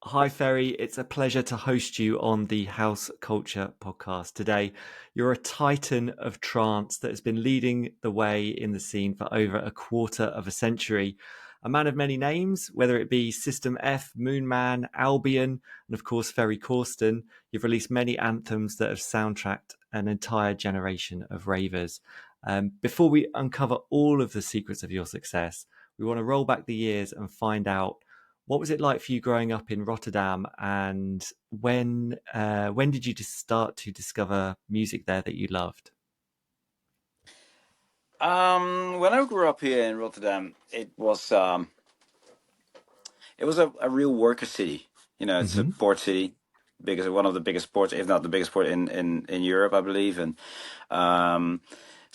Hi, Ferry. It's a pleasure to host you on the House Culture podcast today. You're a titan of trance that has been leading the way in the scene for over a quarter of a century. A man of many names, whether it be System F, Moonman, Albion, and of course Ferry Corsten, you've released many anthems that have soundtracked an entire generation of ravers. Before we uncover all of the secrets of your success, we want to roll back the years and find out what was it like for you growing up in Rotterdam, and when did you just start to discover music there that you loved? When I grew up here in Rotterdam, it was a real worker city. It's a Hmm. port city, one of the biggest ports, if not the biggest port in Europe, I believe. And um,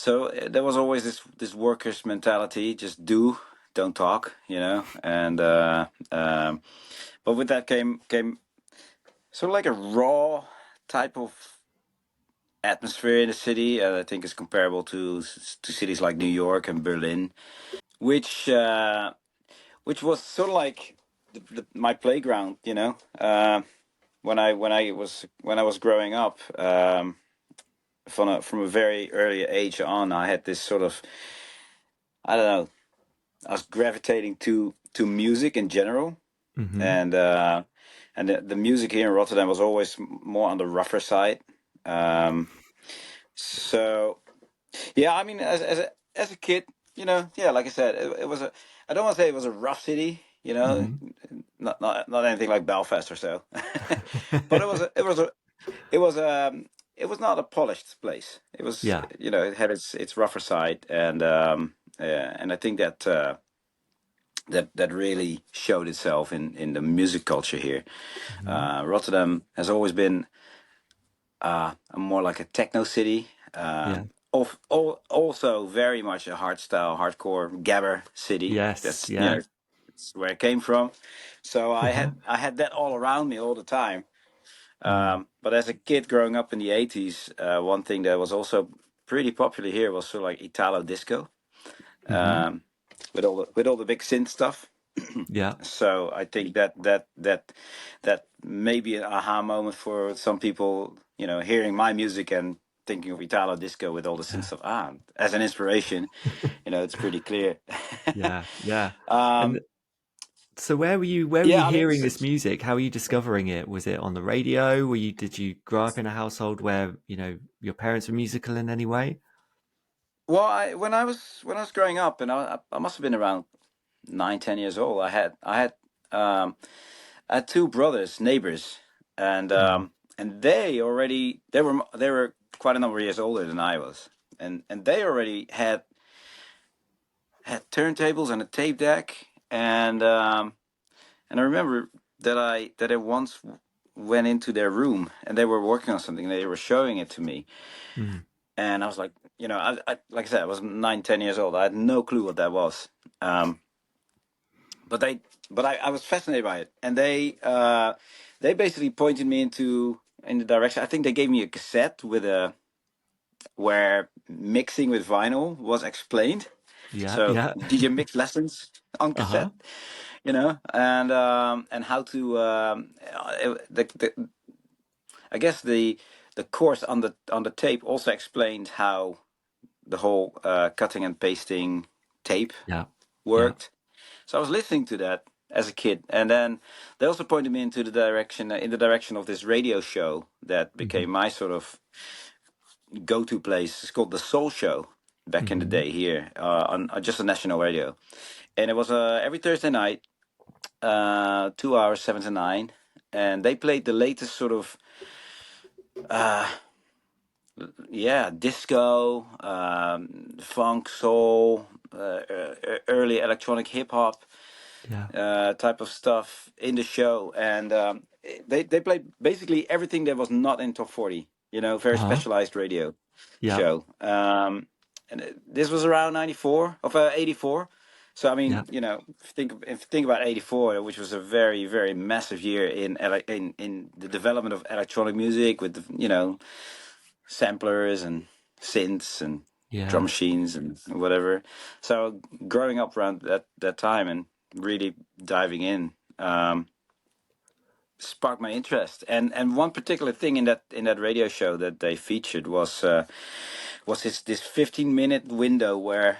there was always this workers mentality: just do, don't talk. But with that came sort of like a raw type of atmosphere in the city. I think is comparable to cities like New York and Berlin, which. Which was sort of like my playground, when I was growing up. From a very early age on, I had this sort of, I don't know, I was gravitating to music in general, Hmm. and the music here in Rotterdam was always more on the rougher side. Um, so yeah, I mean, as a kid, yeah, like I said, it was a. I don't want to say it was a rough city, Hmm. not anything like Belfast or so, but it was not a polished place. It was, Yeah. it had its rougher side, and I think that really showed itself in the music culture here. Hmm. Rotterdam has always been a more like a techno city. Yeah. Also very much a hardcore gabber city. Yes. Yeah. It's where I came from. So I Uh-huh. had I had that all around me all the time. Mm. But as a kid growing up in the '80s, one thing that was also pretty popular here was sort of like Italo disco, Hmm. um, with all the big synth stuff. Yeah. So I think that may be an aha moment for some people, hearing my music and thinking of Italo disco with all the synth Yeah. stuff. As an inspiration, it's pretty clear. Yeah. Yeah. And um, so where were you yeah, I mean, hearing this music? How were you discovering it? Was it on the radio? Did you grow up in a household where, your parents were musical in any way? well, when I was growing up, and I must have been around 9, 10 years old. Um, I had two brothers, neighbors, and Mm. um, and they were quite a number of years older than I was, and they already had turntables and a tape deck, and I remember that I once went into their room and they were working on something. They were showing it to me, Mm. and I was like, like I said, I was 9, 10 years old. I had no clue what that was. Um, but I was fascinated by it, and they basically pointed me in the direction. I think they gave me a cassette where mixing with vinyl was explained. Yeah. So Yeah. DJ mix lessons on Uh-huh. cassette, and how to I guess the course on the tape also explained how the whole cutting and pasting tape Yeah. Yeah. worked. So I was listening to that as a kid, and then they also pointed me in the direction of this radio show that Hmm. became my sort of go-to place. It's called the Soul Show back in the Hmm. day here on just a national radio, and it was every Thursday night, 2 hours, 7 to 9, and they played the latest sort of uh, yeah, disco, funk, soul, early electronic hip hop Yeah. type of stuff in the show, and they played basically everything that was not in top 40. Very Uh-huh. specialized radio Yeah. show. And this was around 94 of 84. So I Yeah. mean, if you think about 84, which was a very very massive year in the development of electronic music with samplers and synths and drum Yeah. machines and whatever. So growing up around that time and really diving in. sparked my interest. And one particular thing in that radio show that they featured was this 15-minute window where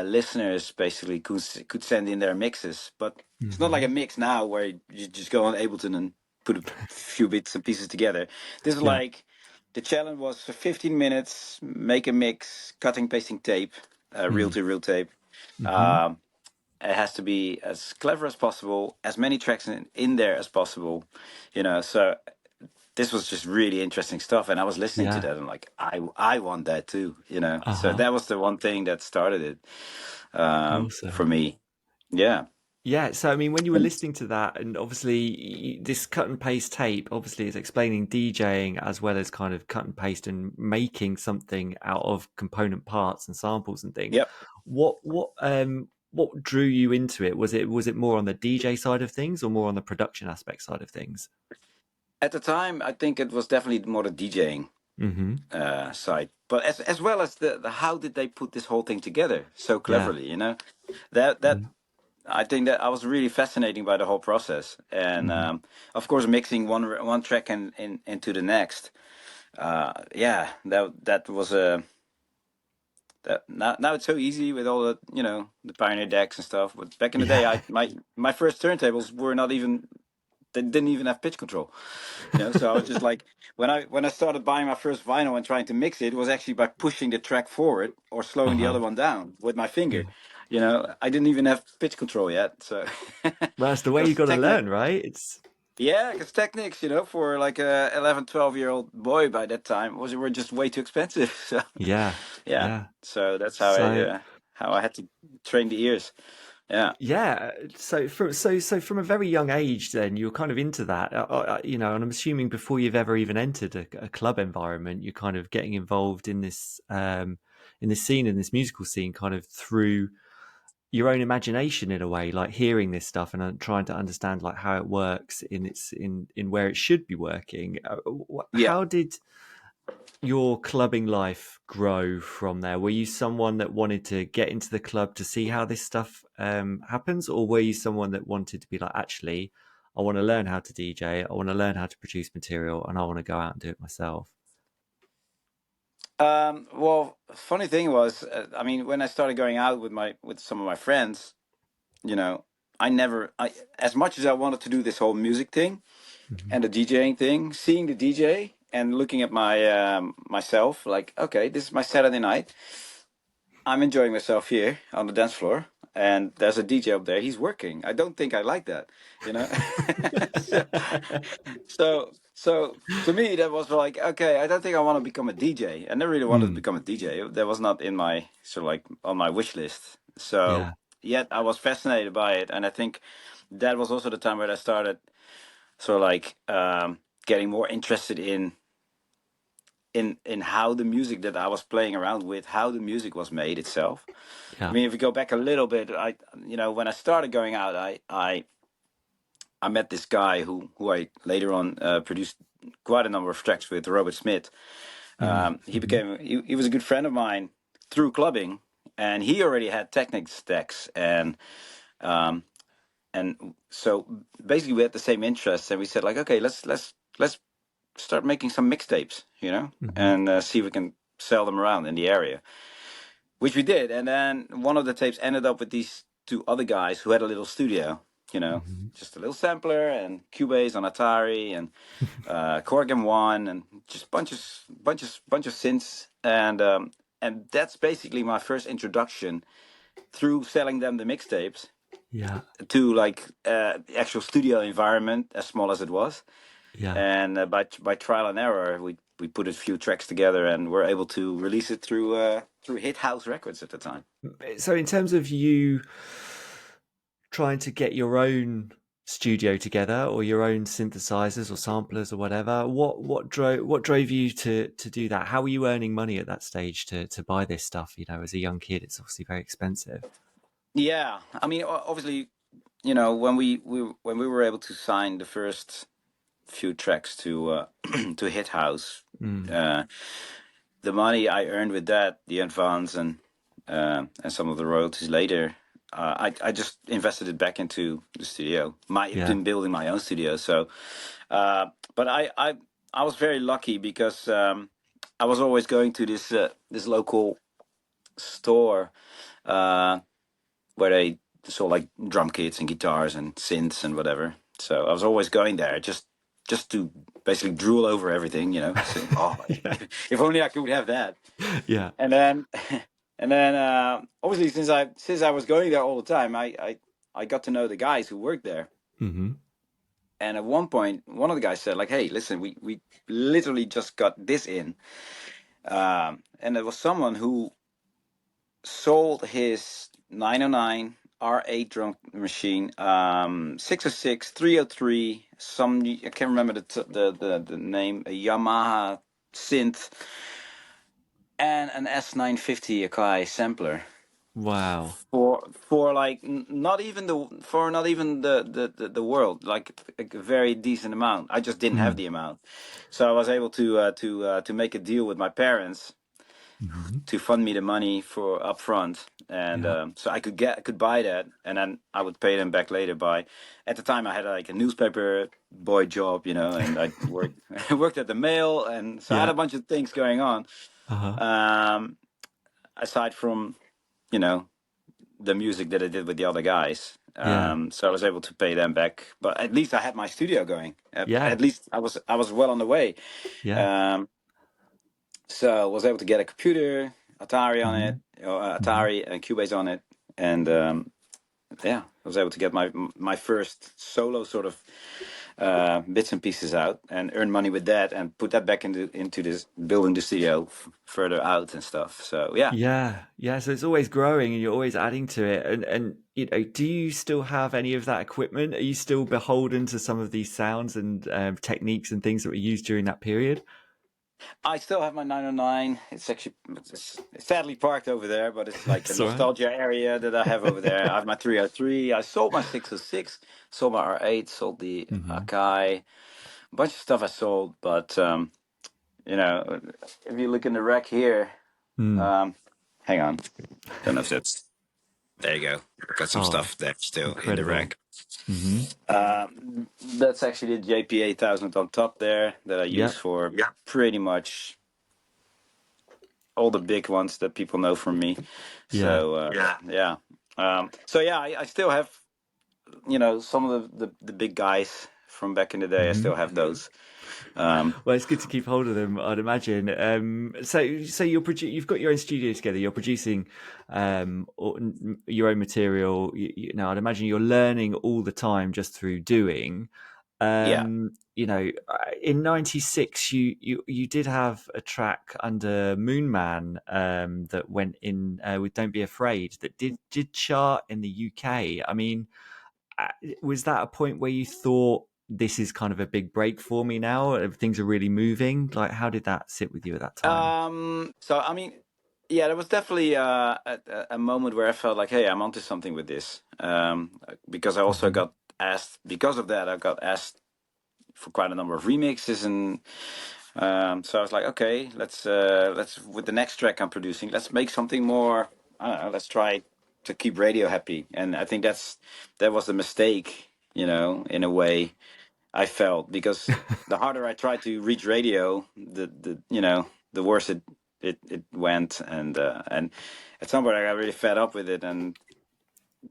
listeners basically could send in their mixes. But it's not like a Hmm. mix now where you just go on Ableton and put a few bits and pieces together. This is Yeah. like the challenge was for 15 minutes, make a mix, cutting, pasting tape, reel Mm. to reel tape. Hmm. Um, it has to be as clever as possible, as many tracks in there as possible, So this was just really interesting stuff, and I was listening to Yeah. that. And like, I want that too. So Uh-huh. that was the one thing that started it for Awesome. me. Yeah, Yeah, so I mean, when you were listening to that, and obviously this cut and paste tape, obviously is explaining DJing as well as kind of cut and paste and making something out of component parts and samples and things. yep. What drew you into it? Was it more on the DJ side of things or more on the production aspect side of things? At the time, I think it was definitely more the DJing Mm-hmm. side, but as well as the how did they put this whole thing together so Yeah. cleverly? That Mm-hmm. I think that I was really fascinating by the whole process, and Mm-hmm. of course mixing one track into the next. Yeah, that was a that now it's so easy with all the the Pioneer decks and stuff. But back in the day, Yeah. my first turntables were not even they didn't even have pitch control. So I was just like when I started buying my first vinyl and trying to mix it, it was actually by pushing the track forward or slowing the Uh-huh. other one down with my finger. Yeah. I didn't even have pitch control yet, so Well, that's the way you because got to Technic, learn, right? It's yeah, because Technics, for like a 11, 12-year-old boy by that time were just way too expensive. So yeah, yeah, yeah. so that's So how I had to train the ears. Yeah, yeah, so from a very young age, then you were kind of into that, and I'm assuming before you've ever even entered a club environment, you're kind of getting involved in this scene, in this musical scene, kind of through your own imagination in a way, like hearing this stuff and trying to understand like how it works in where it should be working. yeah. How did your clubbing life grow from there? Were you someone that wanted to get into the club to see how this stuff happens, or were you someone that wanted to be like, actually, I want to learn how to DJ, I want to learn how to produce material, and I want to go out and do it myself? Well, funny thing was, I mean, when I started going out with some of my friends, you know, as much as I wanted to do this whole music thing Hmm. and the DJing thing, seeing the DJ and looking at myself, like, okay, this is my Saturday night. I'm enjoying myself here on the dance floor, and there's a DJ up there. He's working. I don't think I like that, you know. so, so to me, that was like, okay, I don't think I want to become a DJ. I never really wanted to Mm, become a DJ. That was not in my sort of like on my wish list. So yeah, yet I was fascinated by it, and I think that was also the time where I started sort of like getting more interested in how the music that I was playing around with, how the music was made itself. I yeah, mean, if we go back a little bit, when I started going out, I met this guy who I later on produced quite a number of tracks with, Robert Smith. mm, hmm, He was a good friend of mine through clubbing, and he already had Technic stacks, um, and so basically we had the same interests, and we said like, okay, let's start making some mixtapes, hmm, and see if we can sell them around in the area. Which we did, and then one of the tapes ended up with these two other guys who had a little studio, hmm. just a little sampler and Cubase on Atari and Korg M1 and just bunch of synths, and that's basically my first introduction through selling them the mixtapes Yeah, to like the actual studio environment, as small as it was, yeah. and by trial and error, we put a few tracks together and were able to release it through Hit House Records at the time. So in terms of you trying to get your own studio together or your own synthesizers or samplers or whatever, what drove you to do that? How were you earning money at that stage to buy this stuff? As a young kid, it's obviously very expensive. Yeah, I mean, obviously, when we were able to sign the first few tracks to to Hit House, Mm, uh, the money I earned with that, the advance and some of the royalties later, I just invested it back into the studio. Yeah. Been building my own studio. So, but I was very lucky because I was always going to this local store uh, where they sold like drum kits and guitars and synths and whatever. So I was always going there just to basically drool over everything, you know. So, oh, Yeah. if only I could have that. Yeah. And then and then obviously since I was going there all the time, I got to know the guys who worked there. Hmm. And at one point, one of the guys said, like, "Hey, listen, we literally just got this in," and there was someone who sold his 909 R8 drum machine, 606, 303, some I can't remember the name, a Yamaha synth, and an S950 Akai sampler Wow. for like not even the world, like a very decent amount. I just didn't have Mm. the amount, so I was able to make a deal with my parents Hmm. to fund me the money for upfront, and Yeah. so I could buy that, and then I would pay them back later. By at the time, I had like a newspaper boy job, you know, and I worked worked at the mail, and so I had Yeah. a bunch of things going on Uh-huh. um, aside from you know the music that I did with the other guys. Yeah. So I was able to pay them back, but at least I had my studio going. Yeah. At least I was well on the way. Yeah. Um, So I was able to get a computer, Atari on Hmm. it, or Hmm. Atari and Cubase on it, and yeah, I was able to get my first solo sort of bits and pieces out, and earn money with that, and put that back into this building the studio further out and stuff. So yeah, Yeah. Yeah. So it's always growing and you're always adding to it. And you know, do you still have any of that equipment? Are you still beholden to some of these sounds and techniques and things that were used during that period? I still have my 909. It's actually it's sadly parked over there, but it's like a It's all right. nostalgia area that I have over there. I have my 303. I sold my 606, sold my R8, sold the Hmm. Akai. A bunch of stuff I sold, but you know, if you look in the rack here, Mm. um, hang on, don't know if that's there. You go. Got some Oh, stuff there still in the incredible. rack. Hmm. That's actually the JP 8000 on top there that I use Yeah. for pretty much all the big ones that people know from me. Yeah. So yeah. So yeah, I still have some of the big guys from back in the day. I Hmm. still have those. Um, Well, it's good to keep hold of them, I'd imagine. So you've got your own studio together. You're producing your own material. Now, I'd imagine you're learning all the time just through doing. yeah. In '96, you did have a track under Moonman that went in with "Don't Be Afraid" that did chart in the UK. I mean, uh, was that a point where you thought this is kind of a big break for me now? Things are really moving. Like, how did that sit with you at that time? So I mean, yeah, there was definitely a moment where I felt like, hey, I'm onto something with this. Because I also Hmm. got asked because of that. I got asked for quite a number of remixes, and so I was like, okay, let's with the next track I'm producing, let's make something more. I don't know, let's try to keep radio happy. And I think that was the mistake, in a way I felt, because the harder I tried to reach radio, the worse it went, and at some point I got really fed up with it, and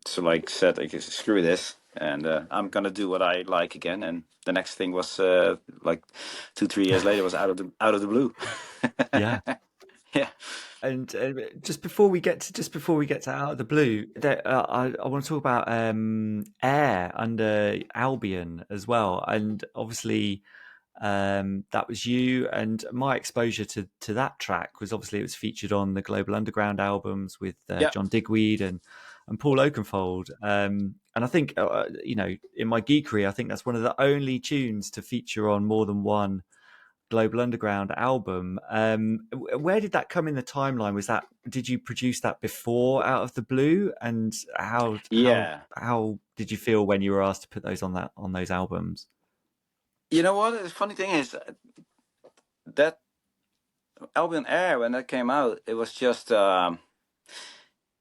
so like said, like, screw this, and I'm gonna do what I like again. And the next thing was like 2 3 years later was out of the blue. Yeah. Yeah, And just before we get to Out of the Blue, I want to talk about Air under Albion as well. And obviously, that was you. And my exposure to that track was obviously it was featured on the Global Underground albums with yeah. John Digweed and Paul Oakenfold. And I think in my geekery, I think that's one of the only tunes to feature on more than one Global Underground album. Where did that come in the timeline? Did you produce that before Out of the Blue? And Yeah. how did you feel when you were asked to put those on those albums? You know what? The funny thing is that Albion Air, when that came out, it was just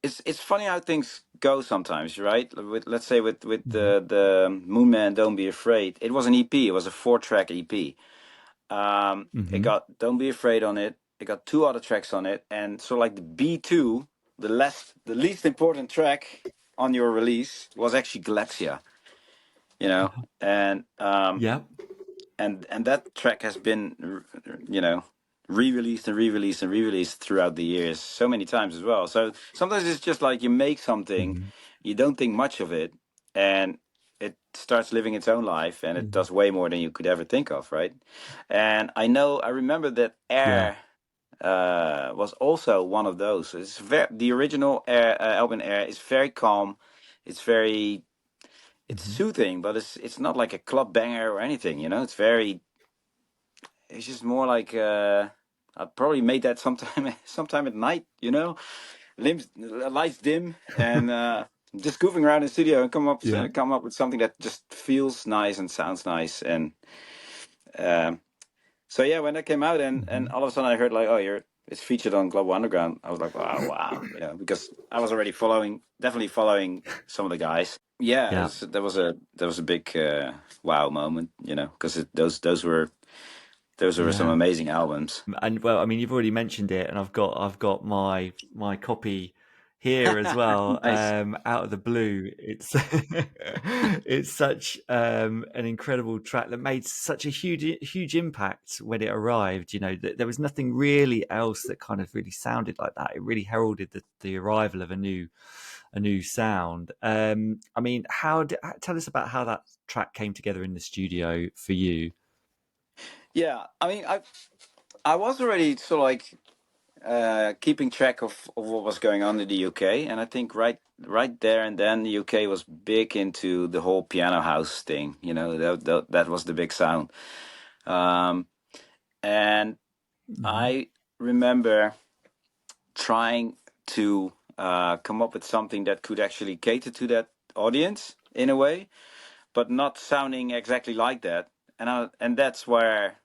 it's funny how things go sometimes, right? Let's say with the Moon Man, Don't Be Afraid. It was an EP. It was a 4-track EP. It Mm-hmm. got Don't Be Afraid on it. It got 2 other tracks on it, and so like the B2, the least important track on your release was actually Galaxia, you know, and Yeah. that track has been, you know, re-released and re-released and re-released throughout the years so many times as well. So sometimes it's just like you make something, Mm-hmm. you don't think much of it, and it starts living its own life, and it does way more than you could ever think of, right? And I remember that Yeah. Air was also one of those. It's the original Air, album Air is very calm. It's very it's Mm-hmm. soothing, but it's not like a club banger or anything. You know, it's just more like I probably made that sometime sometime at night. You know, lights dim and just goofing around in the studio and Yeah. come up with something that just feels nice and sounds nice. And um, so yeah, when that came out and Mm-hmm. all of a sudden I heard like, oh, you're it's featured on Global Underground. I was like, wow, you know, because I was already definitely following some of the guys. Yeah, Yeah. that was a big wow moment, you know, because those were some Yeah. amazing albums. And well, I mean, you've already mentioned it, and I've got my copy here as well. Nice. Out of the blue, it's it's such an incredible track that made such a huge impact when it arrived. You know, there was nothing really else that kind of really sounded like that. It really heralded the arrival of a new sound. I mean, tell us about how that track came together in the studio for you. Yeah, I mean, I was already sort of like keeping track of what was going on in the UK, and I think right there and then the UK was big into the whole piano house thing. You know, that was the big sound. Um, and Hmm. I remember trying to come up with something that could actually cater to that audience in a way, but not sounding exactly like that. And that's where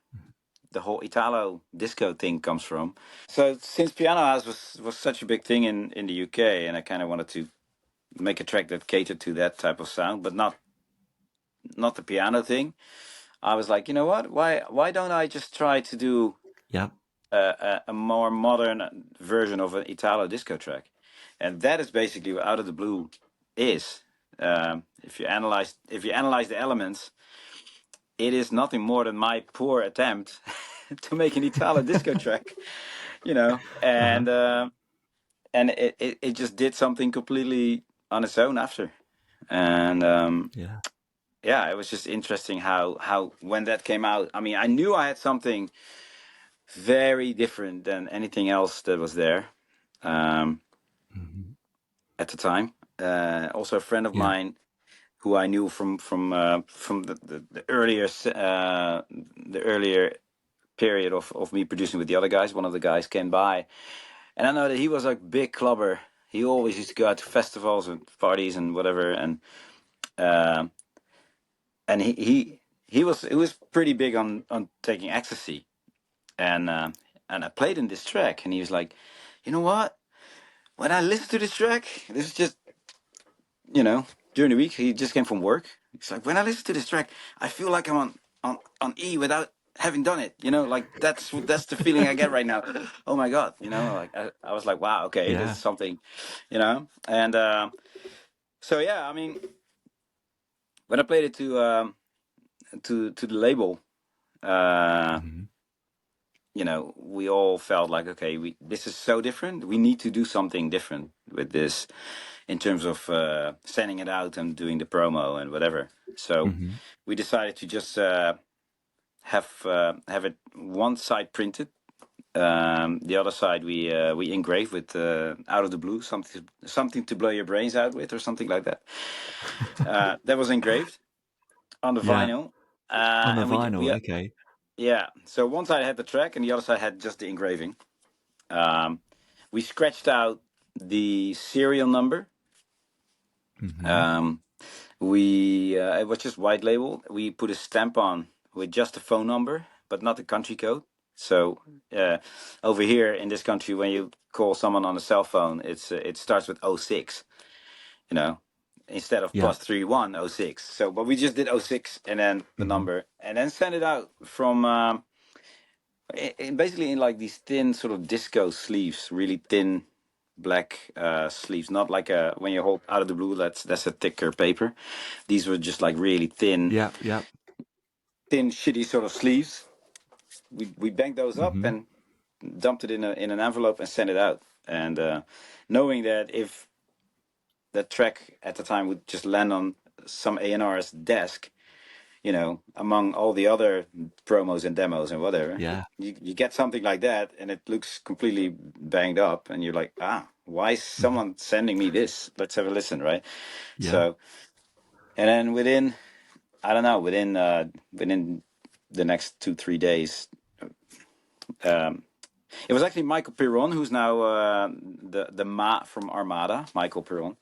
the whole Italo disco thing comes from. So since Piano House was such a big thing in the UK, and I kind of wanted to make a track that catered to that type of sound, but not the piano thing. I was like, you know what? Why don't I just try to do Yeah. a more modern version of an Italo disco track? And that is basically what Out of the Blue is. If you analyze the elements, it is nothing more than my poor attempt to make an Italo disco track, you know, Uh-huh. and it just did something completely on its own after. And Yeah. yeah, it was just interesting how when that came out, I mean, I knew I had something very different than anything else that was there um, Hmm. at the time. Also, a friend of Yeah. mine who I knew from the earlier period of me producing with the other guys. One of the guys came by, and I know that he was a big clubber. He always used to go out to festivals and parties and whatever, uh, and he was pretty big on taking ecstasy. And I played in this track, and he was like, you know what? When I listen to this track, this is just during the week. He just came from work. He's like, when I listen to this track, I feel like I'm on E without having done it. You know, like that's the feeling I get right now. Oh my god, like I was like, wow, okay, this Yeah. is something, and so yeah, I mean, when I played it to the label, uh, Hmm. we all felt like, okay, this is so different. We need to do something different with this in terms of sending it out and doing the promo and whatever. So Hmm. we decided to just have it one side printed. The other side we engraved with out of the blue, something to blow your brains out with, or something like that. That was engraved on the Yeah. vinyl, On the and we vinyl. Okay. yeah. So one side had the track, and the other side had just the engraving. Um, we scratched out the serial number. Hmm. Um, we it was just white label. We put a stamp on with just the phone number, but not the country code. So over here in this country, when you call someone on a cell phone, it starts with 06. you know, instead of Yeah. plus 3106. So, but we just did 06 and then the Hmm. number, and then send it out from basically in like these thin sort of disco sleeves, really thin black sleeves, not like a when you hold out of the blue. That's a thicker paper. These were just like really thin, Yeah. Yeah. shitty sort of sleeves. We banked those up Hmm. and dumped it in an envelope and sent it out. And knowing that if that track at the time would just land on some A&R's desk, among all the other promos and demos and whatever, Yeah. you get something like that and it looks completely banged up and you're like, why is Hmm. someone sending me this? Let's have a listen, right? Yeah. So, and then I don't know, within the next 2-3 days, um, it was actually Michael Piron, who's now the Ma from Armada, Michael Piron.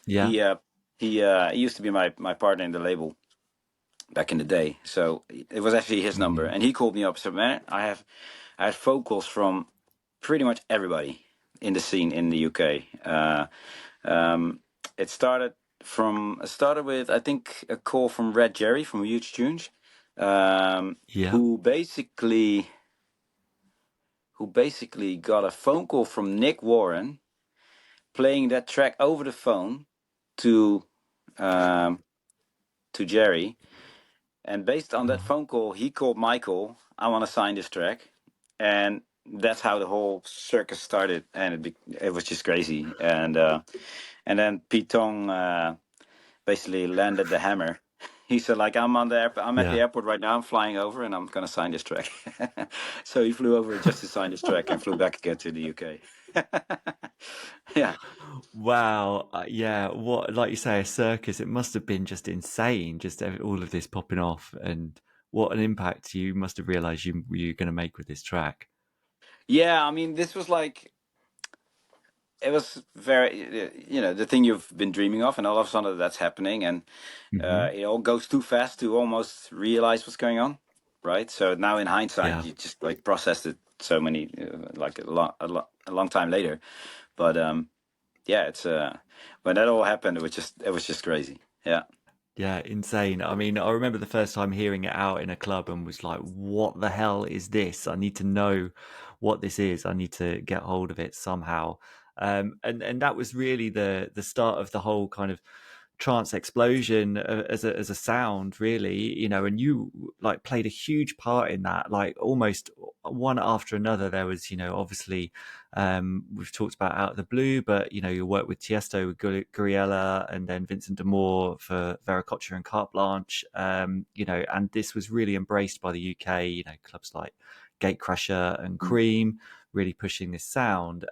Yeah. He used to be my partner in the label back in the day. So it was actually his number, Hmm. and he called me up and said, "Man, I had phone calls from pretty much everybody in the scene in the UK. Um, it started with I think a call from Red Jerry from Huge Tunes, Yeah. who basically got a phone call from Nick Warren playing that track over the phone to um, Jerry. And based on that Oh, phone call, he called Michael. I want to sign this track, and that's how the whole circus started. And it was just crazy. And then Pete Tong basically landed the hammer. He said, like, I'm at the yeah. airport right now. I'm flying over, and I'm gonna sign this track. So he flew over just to sign this track and flew back again to the UK. Yeah. Wow. Yeah. What, like you say, a circus, it must have been just insane, just all of this popping off. And what an impact you must have realized you're going to make with this track. Yeah, I mean, this was like it was very, the thing you've been dreaming of, and all of a sudden that's happening, and Hmm. it all goes too fast to almost realize what's going on, right? So now in hindsight, Yeah. you just like processed it so many, like a long time later. But yeah, it's when that all happened, it was just crazy. Yeah. Yeah, insane. I mean, I remember the first time hearing it out in a club and was like, what the hell is this? I need to know what this is. I need to get hold of it somehow. And that was really the start of the whole kind of trance explosion as a sound, really, and you like played a huge part in that, like almost one after another. There was, obviously, we've talked about Out of the Blue, but you work with Tiesto, with Guriella, and then Vincent D'Amour for Veracocha and Carte Blanche. And this was really embraced by the UK. Clubs like Gatecrasher and Mm. Cream really pushing this sound.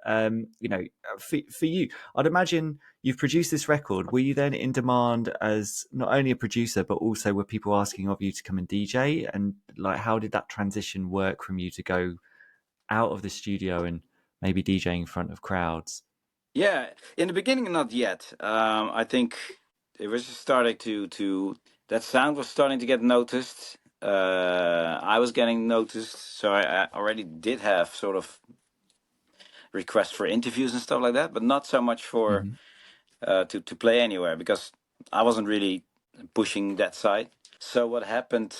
For you, I'd imagine you've produced this record. Were you then in demand as not only a producer, but also were people asking of you to come and DJ? And like, how did that transition work from you to go out of the studio and maybe DJing in front of crowds? Yeah, in the beginning, not yet. I think it was just starting to that sound was starting to get noticed. I was getting noticed, so I already did have sort of requests for interviews and stuff like that, but not so much for Hmm. to play anywhere because I wasn't really pushing that side. So what happened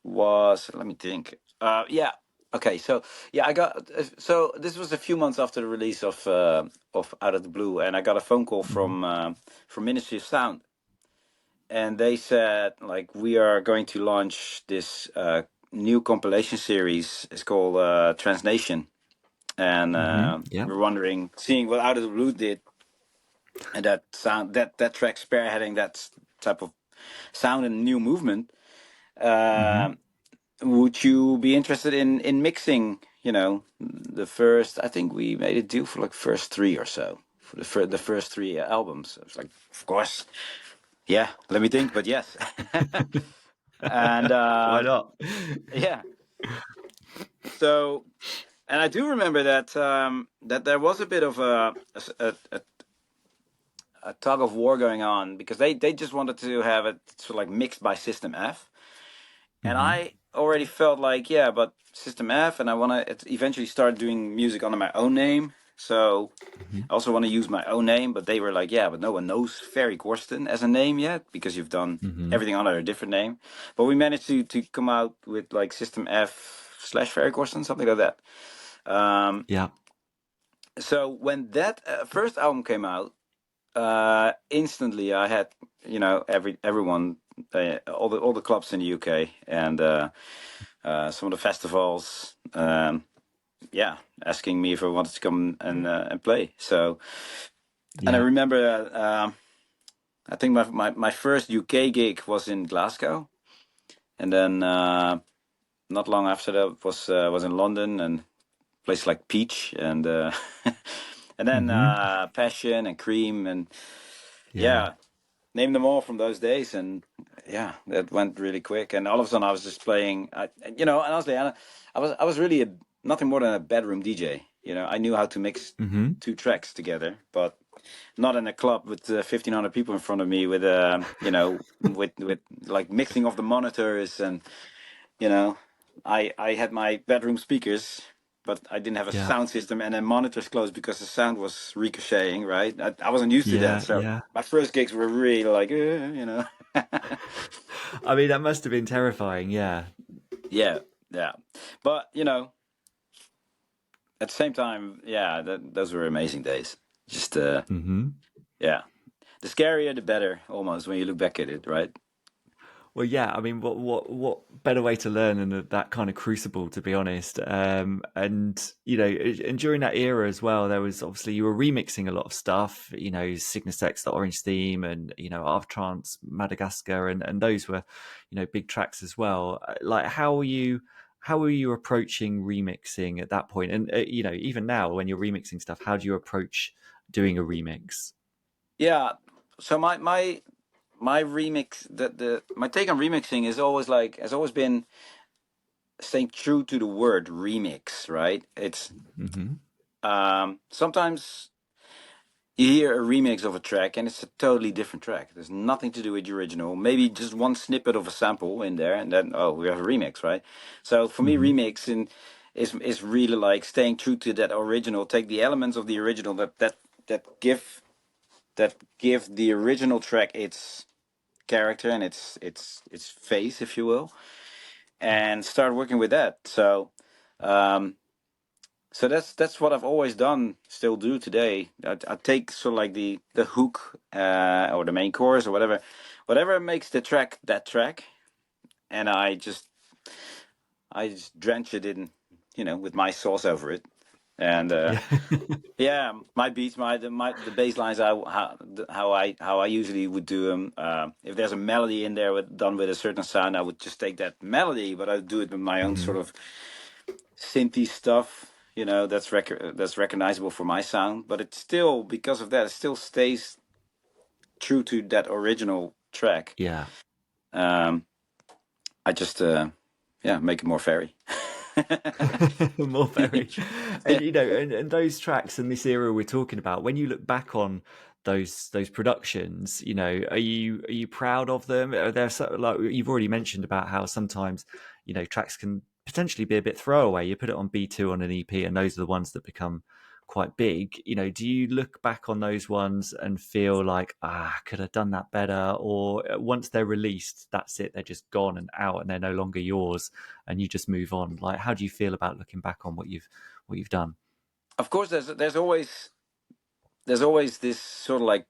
was, let me think. Yeah, okay. So yeah, I got. So this was a few months after the release of Out of the Blue, and I got a phone call Hmm. from Ministry of Sound, and they said like we are going to launch this new compilation series. It's called Transnation, and Hmm. Yeah. we're wondering, seeing what Out of the Blue did, and that sound, that track spearheading that type of sound and new movement. Hmm. Um, would you be interested in mixing? The first. I think we made it do for like first three or so for the first three albums. I was like, of course, yeah. Let me think, but yes. And Why not? yeah. So, and I do remember that that there was a bit of a tug of war going on because they just wanted to have it sort of like mixed by System F, and Hmm. I already felt like, yeah, but System F, and I want to eventually start doing music under my own name. So Hmm. I also want to use my own name, but they were like, yeah, but no one knows Ferry Corsten as a name yet because you've done Hmm. everything under a different name. But we managed to come out with like System F / Ferry Corsten, something like that. Um, Yeah. so when that first album came out, instantly I had, everyone, all the clubs in the UK and some of the festivals, yeah, asking me if I wanted to come and play. So, and I Yeah. remember, I think my first UK gig was in Glasgow, and then not long after that was in London and place like Peach and and then Hmm. Passion and Cream and Yeah. yeah, name them all from those days, and yeah, that went really quick. And all of a sudden, I was just playing. And honestly, I was really nothing more than a bedroom DJ. I knew how to mix Hmm. two tracks together, but not in a club with 1,500 people in front of me with with like mixing of the monitors and you know, I had my bedroom speakers, but I didn't have a Yeah. sound system and then monitors closed because the sound was ricocheting. Right, I wasn't used to that, Yeah. so Yeah. my first gigs were really like, I mean, that must have been terrifying. Yeah. yeah, yeah. But at the same time, yeah, those were amazing days. Just Hmm. yeah, the scarier the better, almost when you look back at it, right? Well, yeah. I mean, what better way to learn than that kind of crucible, to be honest? And and during that era as well, there was obviously you were remixing a lot of stuff. Cygnus X, the Orange Theme, and Art Trance, Madagascar, and those were, big tracks as well. Like, how were you approaching remixing at that point? And even now, when you're remixing stuff, how do you approach doing a remix? Yeah. So my remix, the my take on remixing is always like has always been staying true to the word remix, right? It's Hmm. sometimes you hear a remix of a track and it's a totally different track. There's nothing to do with the original. Maybe just one snippet of a sample in there, and then oh, we have a remix, right? So for me, Hmm. remixing is really like staying true to that original. Take the elements of the original that give the original track its character and its face, if you will, and start working with that. Um, So that's what I've always done, still do today. I take sort of like the hook or the main chorus or whatever makes the track that track, and I just drench it in, with my sauce over it. And Yeah. yeah, my beats, the bass lines, how I usually would do them. If there's a melody in there done with a certain sound, I would just take that melody, but I do it with my own sort Hmm. of synthy stuff, that's recognizable for my sound. But it still, because of that, it still stays true to that original track. Yeah. Um, I just, yeah, make it more fairy. More very, Yeah. and and those tracks and this era we're talking about. When you look back on those productions, are you proud of them? Are there like you've already mentioned about how sometimes tracks can potentially be a bit throwaway. You put it on B2 on an EP, and those are the ones that become quite big. Do you look back on those ones and feel like, could have done that better? Or once they're released, that's it, they're just gone and out and they're no longer yours and you just move on? Like, how do you feel about looking back on what you've done? Of course, there's always this sort of like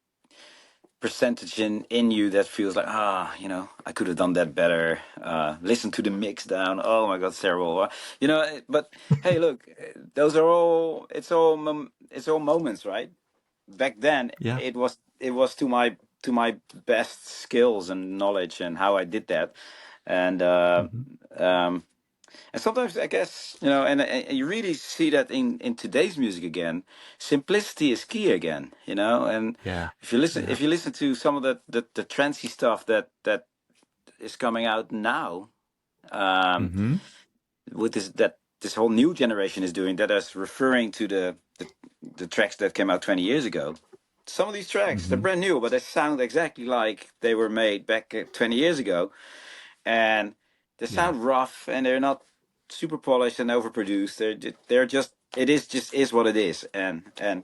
percentage in you that feels like, I could have done that better. Listen to the mix down. Oh my god, it's terrible. But hey, look, those are all it's all moments, right? Back then Yeah. it was to my best skills and knowledge and how I did that. And Hmm. um and sometimes I guess, and you really see that in today's music again. Simplicity is key again, and Yeah. if you listen Yeah. if you listen to some of the trancy stuff that is coming out now, um Hmm. with this whole new generation is doing, that is referring to the tracks that came out 20 years ago. Some of these tracks, they're Hmm. brand new, but they sound exactly like they were made back 20 years ago. And they Yeah. sound rough and they're not super polished and overproduced. They're just it is just is what it is, and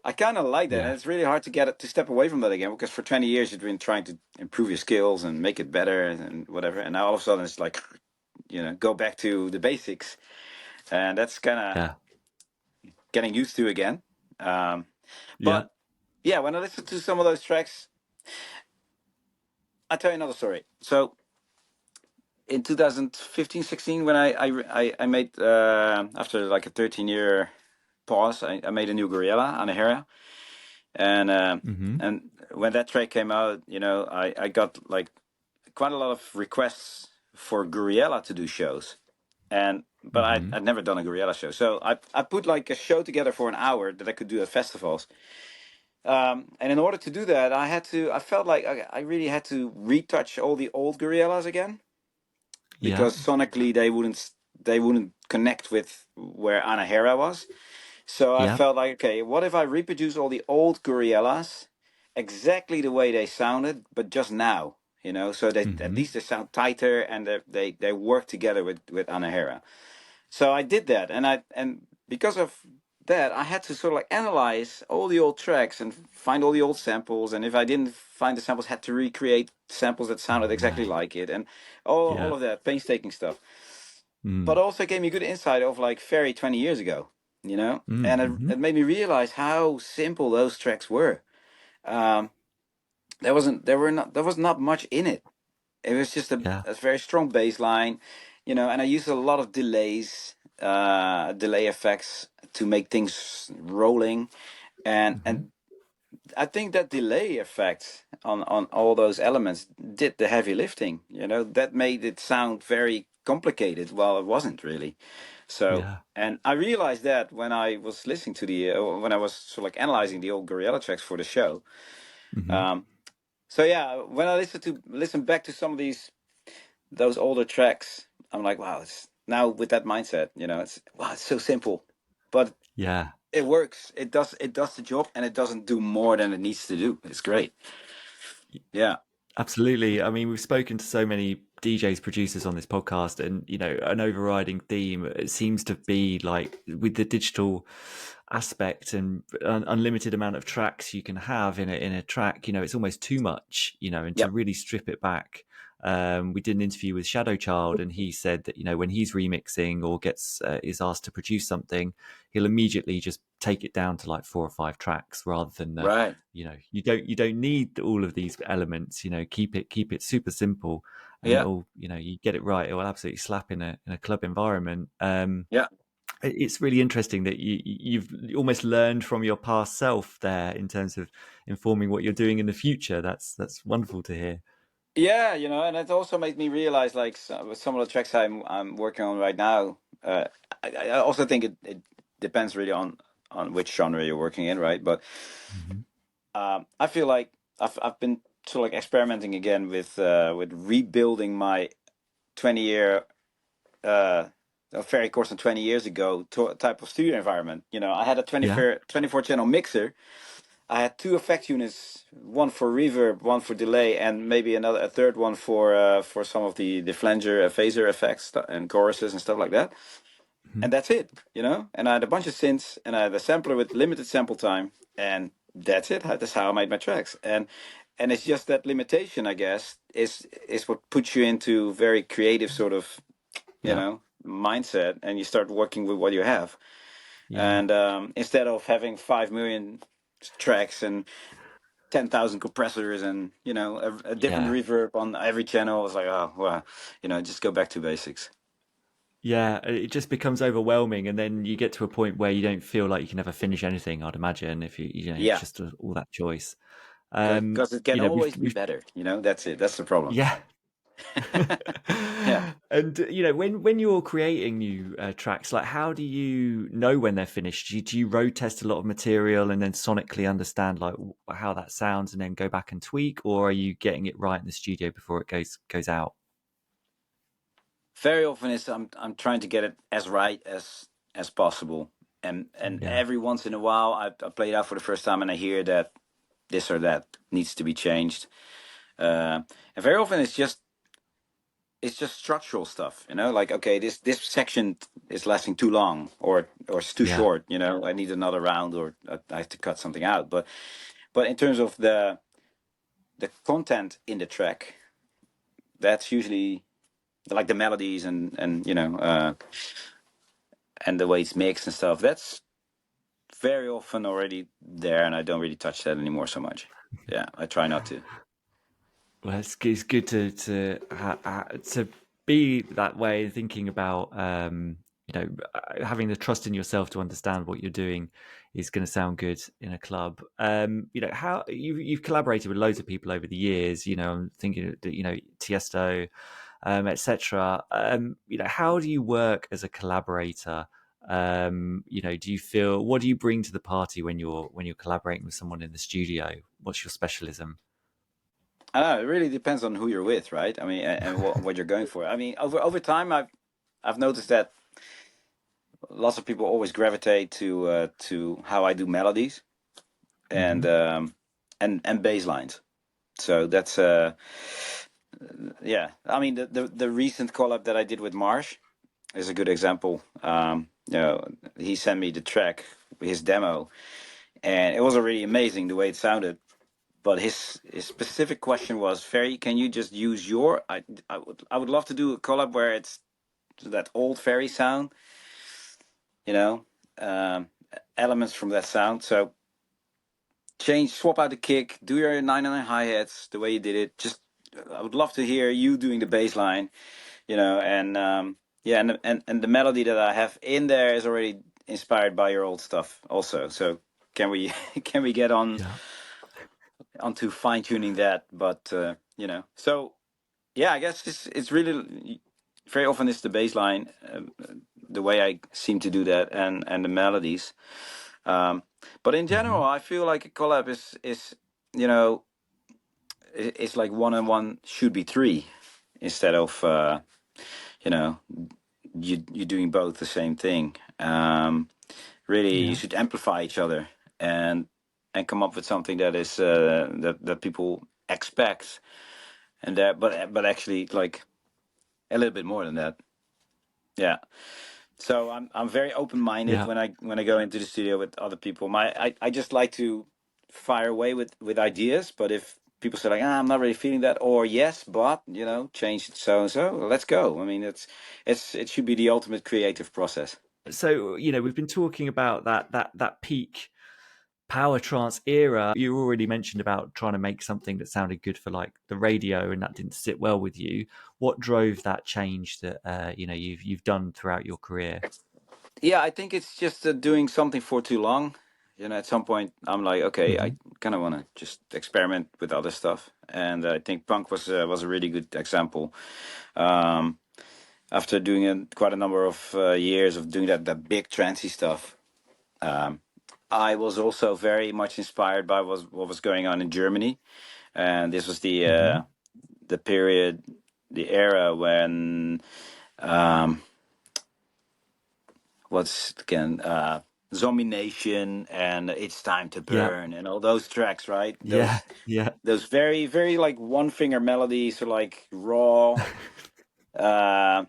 I kind of like that, and Yeah, it's really hard to get it to step away from that again, because for 20 years you've been trying to improve your skills and make it better and whatever, and now all of a sudden it's like, go back to the basics, and that's kind of yeah, getting used to again. Um, yeah. but yeah, when I listen to some of those tracks, I'll tell you another story. So in 2015, 16, when I made after like a 13-year pause, I made a new gorilla, Anahera, and Mm-hmm. and when that track came out, I got like quite a lot of requests for gorilla to do shows, and but Mm-hmm. I'd never done a gorilla show, so I put like a show together for an hour that I could do at festivals. And in order to do that, I felt like I really had to retouch all the old gorillas again, Yeah. because sonically they wouldn't connect with where Anahera was. So I Yeah. felt like, okay, what if I reproduce all the old gorillas exactly the way they sounded, but just now, so they at Mm-hmm. least they sound tighter, and they work together with Anahera. So I did that, and because of that, I had to sort of like analyze all the old tracks and find all the old samples. And if I didn't find the samples, had to recreate samples that sounded Oh exactly man. like it, and all Yeah. of that painstaking stuff. But Mm. also gave me good insight of like Ferry 20 years ago, and Mm-hmm. it made me realize how simple those tracks were. Um, there was not much in it. It was just Yeah. a very strong bass line, and I used a lot of delay effects to make things rolling, and Mm-hmm. and I think that delay effect on all those elements did the heavy lifting. That made it sound very complicated. Well, it wasn't really. So, Yeah. and I realized that when I was listening to when I was sort of like analyzing the old Gorilla tracks for the show. Mm-hmm. Um, so yeah, when I listen back to some of those older tracks, I'm like, wow, it's now with that mindset, it's wow, it's so simple, but Yeah. it works. It does the job, and it doesn't do more than it needs to do. It's great. Yeah. Absolutely. I mean, we've spoken to so many DJs, producers on this podcast, and an overriding theme it seems to be like with the digital aspect and unlimited amount of tracks you can have in a track. It's almost too much. And to Yep. really strip it back. We did an interview with Shadow Child, and he said that when he's remixing or gets is asked to produce something, he'll immediately just take it down to like 4 or 5 tracks rather than Right. you don't need all of these elements. Keep it super simple, and Yeah. it'll you get it right, it will absolutely slap in a club environment. Yeah. It's really interesting that you've almost learned from your past self there in terms of informing what you're doing in the future. That's wonderful to hear. Yeah. And it also made me realize, like, with some of the tracks I'm working on right now. I also think it depends really on which genre you're working in, right? But Hmm. I feel like I've been sort of like experimenting again with rebuilding my 20-year Ferry Corsten 20 years ago type of studio environment. I had a Yeah. 24 channel mixer. I had two effect units, one for reverb, one for delay, and maybe a third one for some of the flanger, phaser effects and choruses and stuff like that. Hmm. And that's it. And I had a bunch of synths, and I had a sampler with limited sample time, and that's it. That's how I made my tracks. And it's just that limitation, I guess, is what puts you into very creative sort of Yeah. mindset, and you start working with what you have. Yeah. And instead of having 5 million tracks and 10,000 compressors and a different Yeah. reverb on every channel, it's like, oh well, just go back to basics. Yeah, it just becomes overwhelming, and then you get to a point where you don't feel like you can ever finish anything. I'd imagine if it's Yeah, just all that choice. because it can We've always be better. That's it. That's the problem. yeah. Yeah. And when you're creating new tracks, like how do you know when they're finished? Do you road test a lot of material and then sonically understand like how that sounds, and then go back and tweak, or are you getting it right in the studio before it goes out? Very often is I'm trying to get it as right as possible, and Yeah. every once in a while I play it out for the first time and I hear that this or that needs to be changed. And very often it's just it's just structural stuff, you know, like, okay, this section is lasting too long, or it's too Yeah. short, you know, I need another round, or I have to cut something out. But in terms of the content in the track, that's usually like the melodies, and you know, and the way it's mixed and stuff. That's very often already there, and I don't really touch that anymore so much. Yeah, I try not to. Well, it's good to be that way, thinking about having the trust in yourself to understand what you're doing is going to sound good in a club. How you've collaborated with loads of people over the years. I'm thinking, Tiesto, etc. How do you work as a collaborator? Do you feel, what do you bring to the party when you're collaborating with someone in the studio? What's your specialism? I don't know, it really depends on who you're with, right? I mean, and what you're going for. I mean, over time, I've noticed that lots of people always gravitate to how I do melodies, and Hmm. and bass lines. So that's yeah. I mean, the recent collab that I did with Marsh is a good example. He sent me the track, his demo, and it was already amazing the way it sounded. But his specific question was, Ferry, can you just use your? I would love to do a collab where it's that old Ferry sound, you know, um, elements from that sound. So swap out the kick, do your 9/9 hi hats the way you did it. Just I would love to hear you doing the bass line, and yeah, and the melody that I have in there is already inspired by your old stuff, also. So can we can we get on Yeah. onto fine tuning that? But so yeah, I guess it's really very often it's the bass line, the way I seem to do that, and the melodies. Um, but in Hmm. general, I feel like a collab is you know it's like one and one should be three, instead of you know you doing both the same thing. Really, you Yeah. should amplify each other, and come up with something that is that people expect, and that but actually like a little bit more than that. Yeah. So I'm very open minded Yeah. when I go into the studio with other people. I just like to fire away with ideas. But if people say like, I'm not really feeling that, or yes, but change it so and so, let's go. I mean, it should be the ultimate creative process. So, we've been talking about that peak power trance era. You already mentioned about trying to make something that sounded good for like the radio, and that didn't sit well with you. What drove that change that you've done throughout your career? Yeah, I think it's just doing something for too long. At some point, I'm like, okay, Hmm. I kind of want to just experiment with other stuff, and I think punk was a really good example. Um, After doing quite a number of years of doing that big trancey stuff, um, I was also very much inspired by what was going on in Germany, and this was Hmm. the period, the era when um, what's it again, Zombie Nation and It's Time to Yeah. Burn and all those tracks, right? Yeah. Yeah. Those very very like one finger melodies, or like raw. Uh,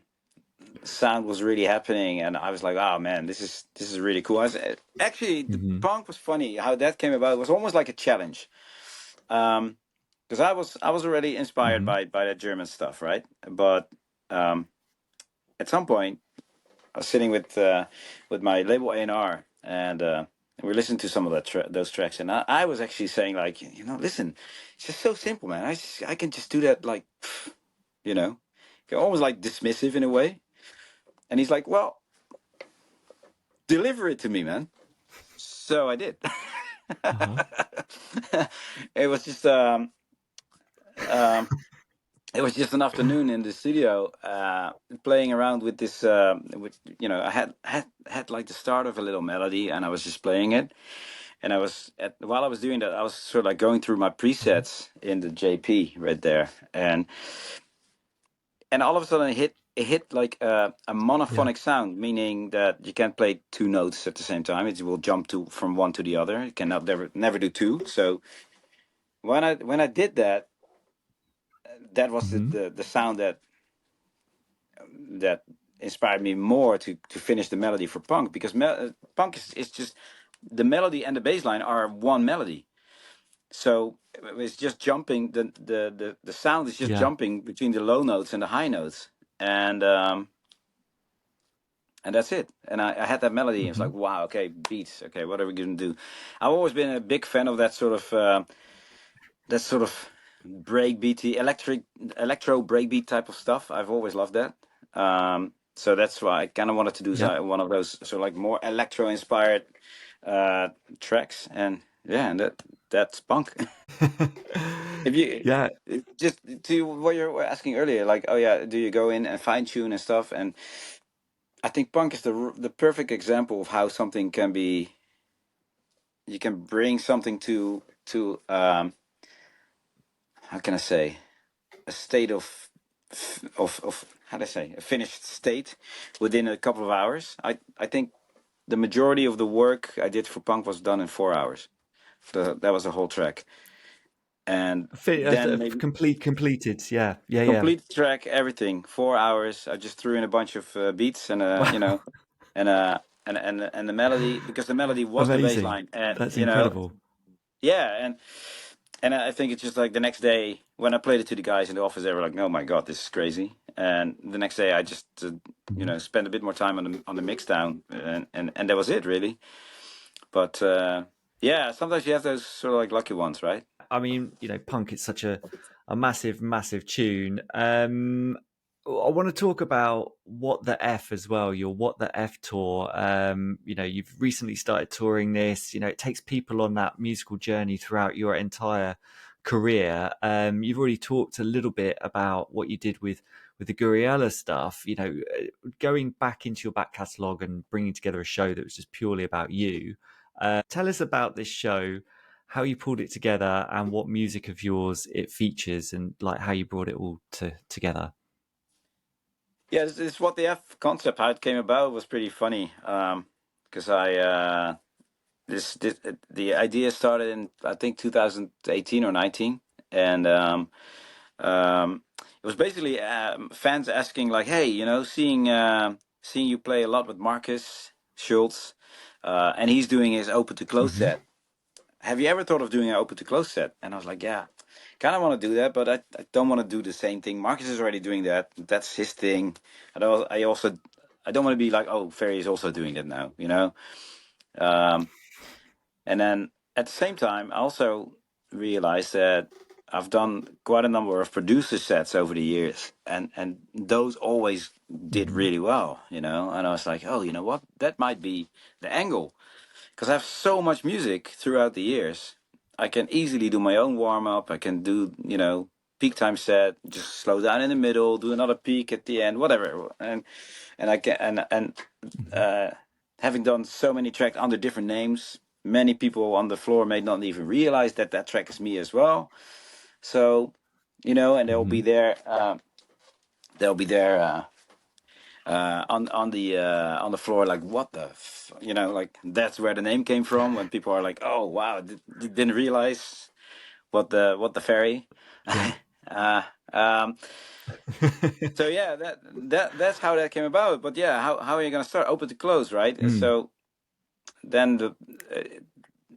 Sound was really happening, and I was like, oh man, this is really cool. Actually, the Hmm. punk was funny how that came about. It was almost like a challenge, because I was already inspired Hmm. by that German stuff, right? But um, at some point, I was sitting with my label A&R, and we're listening to some of those tracks, and I was actually saying like, listen, it's just so simple, man. I can just do that, like, you know, almost like dismissive in a way. And he's like, well, deliver it to me, man. So I did. Uh-huh. It was just um, it was just an afternoon in the studio, playing around with this. I had like the start of a little melody, and I was just playing it. And while I was doing that, I was sort of like going through my Hmm. presets in the JP right there, and all of a sudden it hit like a Yeah. monophonic sound, meaning that you can't play two notes at the same time. It will jump to from one to the other. It cannot never do two. So when I did that, that was Hmm. the sound that that inspired me more to finish the melody for punk, because punk is just the melody and the bass line are one melody. So it's just jumping. The sound is just Yeah. jumping between the low notes and the high notes, and that's it. And I had that melody, and it's Hmm. like, wow, okay, beats. Okay, what are we gonna do? I've always been a big fan of that sort of breakbeaty electro breakbeat type of stuff. I've always loved that. So that's why I kind of wanted to do Yeah. one of those so like more electro inspired uh, tracks, and yeah, and that's punk. If you Yeah. just to what you were asking earlier, like, oh yeah, do you go in and fine tune and stuff? And I think punk is the perfect example of how something can be. You can bring something to how can I say, a state of how do I say, a finished state within a couple of hours. I think the majority of the work I did for punk was done in 4 hours. That was a whole track, and then maybe Completed. Yeah. Yeah. Yeah. complete track, everything, 4 hours. I just threw in a bunch of beats and Wow. and the melody, because the melody was the bass Amazing. line, and That's incredible. yeah, and I think it's just like the next day when I played it to the guys in the office, they were like, "Oh my god, this is crazy!" And the next day, I just Mhm. spent a bit more time on the mix down, and that was it really. But yeah, sometimes you have those sort of like lucky ones, right? I mean, punk is such a massive, massive tune. I want to talk about What the F as well. Your What the F tour. You've recently started touring this. It takes people on that musical journey throughout your entire career. You've already talked a little bit about what you did with the Guriella stuff. Going back into your back catalogue and bringing together a show that was just purely about you. Tell us about this show, how you pulled it together, and what music of yours it features, and like how you brought it all together. Yeah, this what the F concept, how it came about, was pretty funny. Because I this the idea started in, I think, 2018 or 19, and it was basically fans asking like, "Hey, seeing you play a lot with Marcus Schultz, and he's doing his open to close Hmm. set. Have you ever thought of doing an open to close set?" And I was like, "Yeah, kind of want to do that, but I don't want to do the same thing. Marcus is already doing that. That's his thing. I don't want to be like, oh, Ferry is also doing that now, you know." Um, and then at the same time, I also realized that I've done quite a number of producer sets over the years, and those always did Hmm. really well, you know. And I was like, oh, you know what? That might be the angle, because I have so much music throughout the years. I can easily do my own warm up. I can do, peak time set, just slow down in the middle, do another peak at the end, whatever. And I can and Hmm. uh, having done so many tracks under different names, many people on the floor may not even realize that that track is me as well. So, and Hmm. they'll be there. On the floor, like, what the like, that's where the name came from, when people are like, oh wow, didn't realize what the ferry. Yeah. uh, um, so yeah, that's how that came about. But yeah, how are you gonna start open to close, right? Mm. So then uh,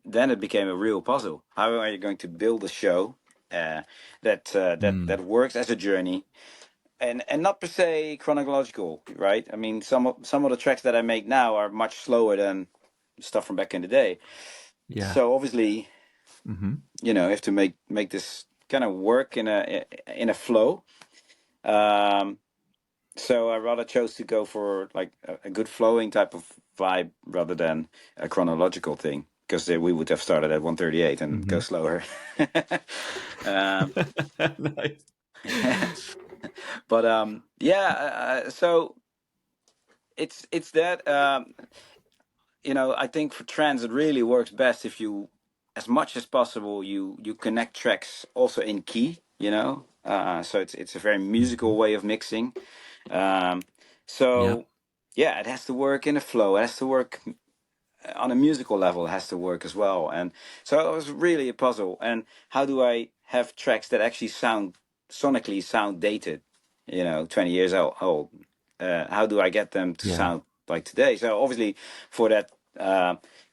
then it became a real puzzle. How are you going to build a show that Mm. works as a journey, and not per se chronological, right? I mean, some of the tracks that I make now are much slower than stuff from back in the day. Yeah. So obviously, Hmm. you have to make this kind of work in a flow. Um, so I rather chose to go for like a good flowing type of vibe rather than a chronological thing, because we would have started at 138 and go Hmm. slower. um, Nice. but yeah, so it's that. I think for trance it really works best if you, as much as possible, you connect tracks also in key. So it's a very musical Hmm. way of mixing. Um, Yeah. so yeah, it has to work in a flow. It has to work on a musical level. It has to work as well. And so it was really a puzzle. And how do I have tracks that actually sound sonically sound dated? 20 years old. how do I get them to Yeah. sound like today? So obviously for that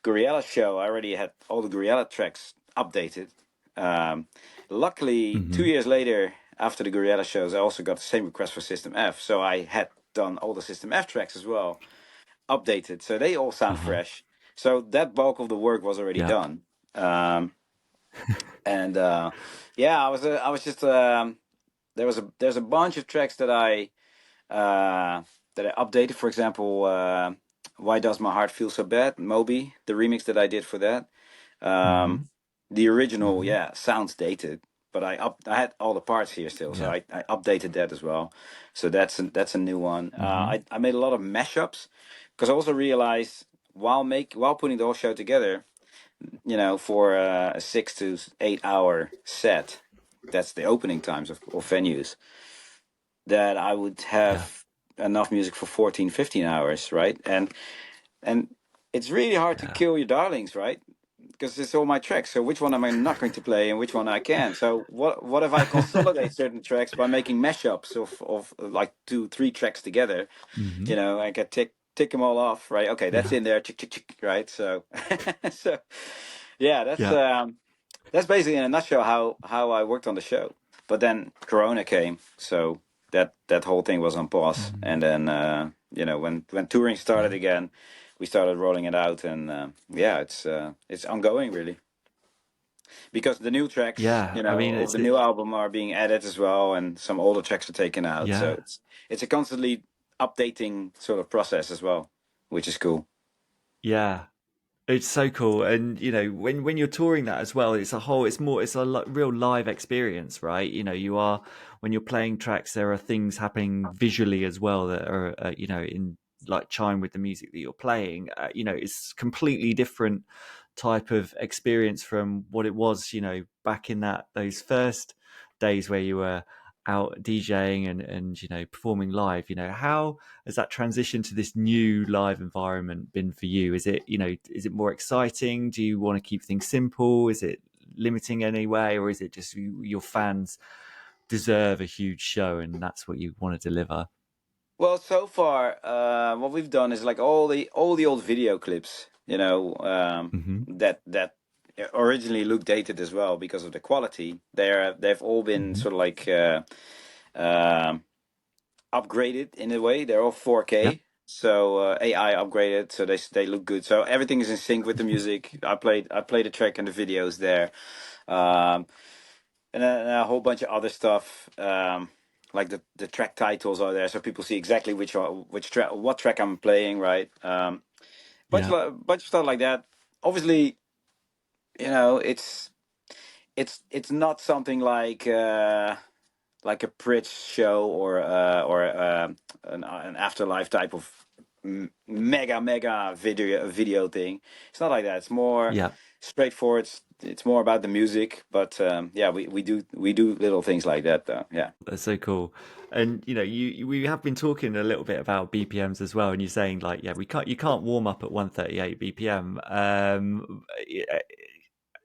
Goriella show, I already had all the Goriella tracks updated. Um, Luckily, Hmm. 2 years later, after the Goriella shows, I also got the same request for System F. So I had done all the System F tracks as well, updated. So they all sound Uh-huh. fresh. So that bulk of the work was already Yeah. done. Um, and yeah, I was just there's a bunch of tracks uh, that I updated. For example, "Why Does My Heart Feel So Bad?" Moby, the remix that I did for that. Hmm. Um, the original, Hmm. yeah, sounds dated, but I had all the parts here still, so Yeah. I updated that as well. So that's a new one. Hmm. I made a lot of mashups because I also realized while putting the whole show together, for a 6 to 8 hour set, that's the opening times of venues, that I would Yeah. have enough music for 14, 15 hours, right? And it's really hard to Yeah. kill your darlings, right? Because it's all my tracks. So which one am I not going to play and which one I can? So what if I consolidate certain tracks by making mashups of like 2, 3 tracks together? Hmm. I can tick them all off, right? Okay, that's Yeah. in there, tick, tick, tick, right? So so yeah, Yeah. that's basically in a nutshell how I worked on the show. But then Corona came, so that whole thing was on pause. Mhm. And then when touring started Yeah. again, we started rolling it out, and yeah, it's ongoing really, because the new tracks, Yeah. I mean, of the new album are being added as well, and some older tracks are taken out. So yeah. it's a constantly updating sort of process as well, which is cool. Yeah. It's so cool, and when you're touring that as well, it's a real live experience, right? You are when you're playing tracks, there are things happening visually as well that are in like chime with the music that you're playing. It's completely different type of experience from what it was, back in those first days where you were out DJing and performing live. How has that transition to this new live environment been for you? Is it more exciting? Do you want to keep things simple? Is it limiting anyway, or is it just your fans deserve a huge show and that's what you want to deliver? Well, so far, what we've done is like all the old video clips, Hmm. that originally look dated as well because of the quality. They've all been Hmm. sort of like um upgraded in a way. They're all Yeah. 4K, so AI upgraded, so they look good. So everything is in sync with the music. I played the track and the videos there. Um, and then a whole bunch of other stuff, like the track titles are there, so people see exactly which track, what track I'm playing, right? Yeah. Bunch of stuff like that. Obviously, it's not something like a Pritch show or an Afterlife type of mega video thing. It's not like that. It's more Yeah. straightforward. It's more about the music, but yeah, we do little things like that though. Yeah. That's so cool. And we have been talking a little bit about BPMs as well, and you're saying like, yeah, you can't warm up at 138 BPM.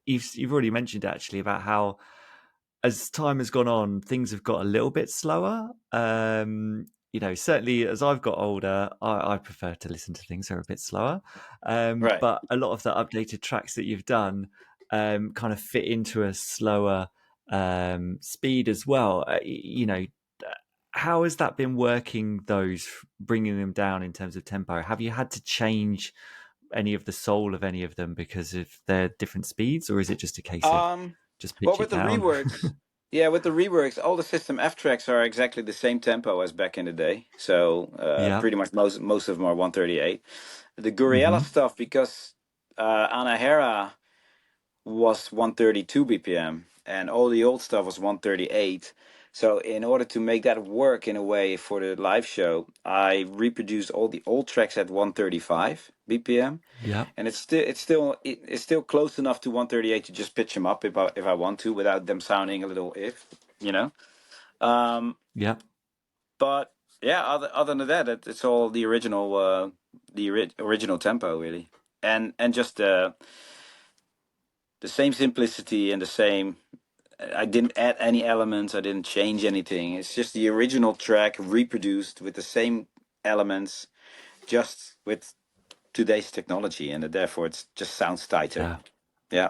You've already mentioned actually about how as time has gone on, things have got a little bit slower. Certainly as I've got older, I prefer to listen to things that are a bit slower. Right. But a lot of the updated tracks that you've done kind of fit into a slower speed as well. How has that been working? Bringing them down in terms of tempo. Have you had to change any of the soul of any of them because of their different speeds, or is it just a case of Um. just Well, pitch with it the down? reworks, yeah, with the reworks, all the System F tracks are exactly the same tempo as back in the day. So Yeah. pretty much most of them are 138. The Guriella Hmm. stuff, because Anahera was 132 BPM and all the old stuff was 138. So in order to make that work in a way for the live show, I reproduced all the old tracks at 135 BPM, Yeah. and it's still close enough to 138 to just pitch them up if I want to, without them sounding a little you know. Um, Yeah. but yeah, other than that, it's all the original original tempo really, and just the same simplicity and the same. I didn't add any elements. I didn't change anything. It's just the original track reproduced with the same elements just with today's technology, and therefore it just sounds tighter. Yeah. Yeah.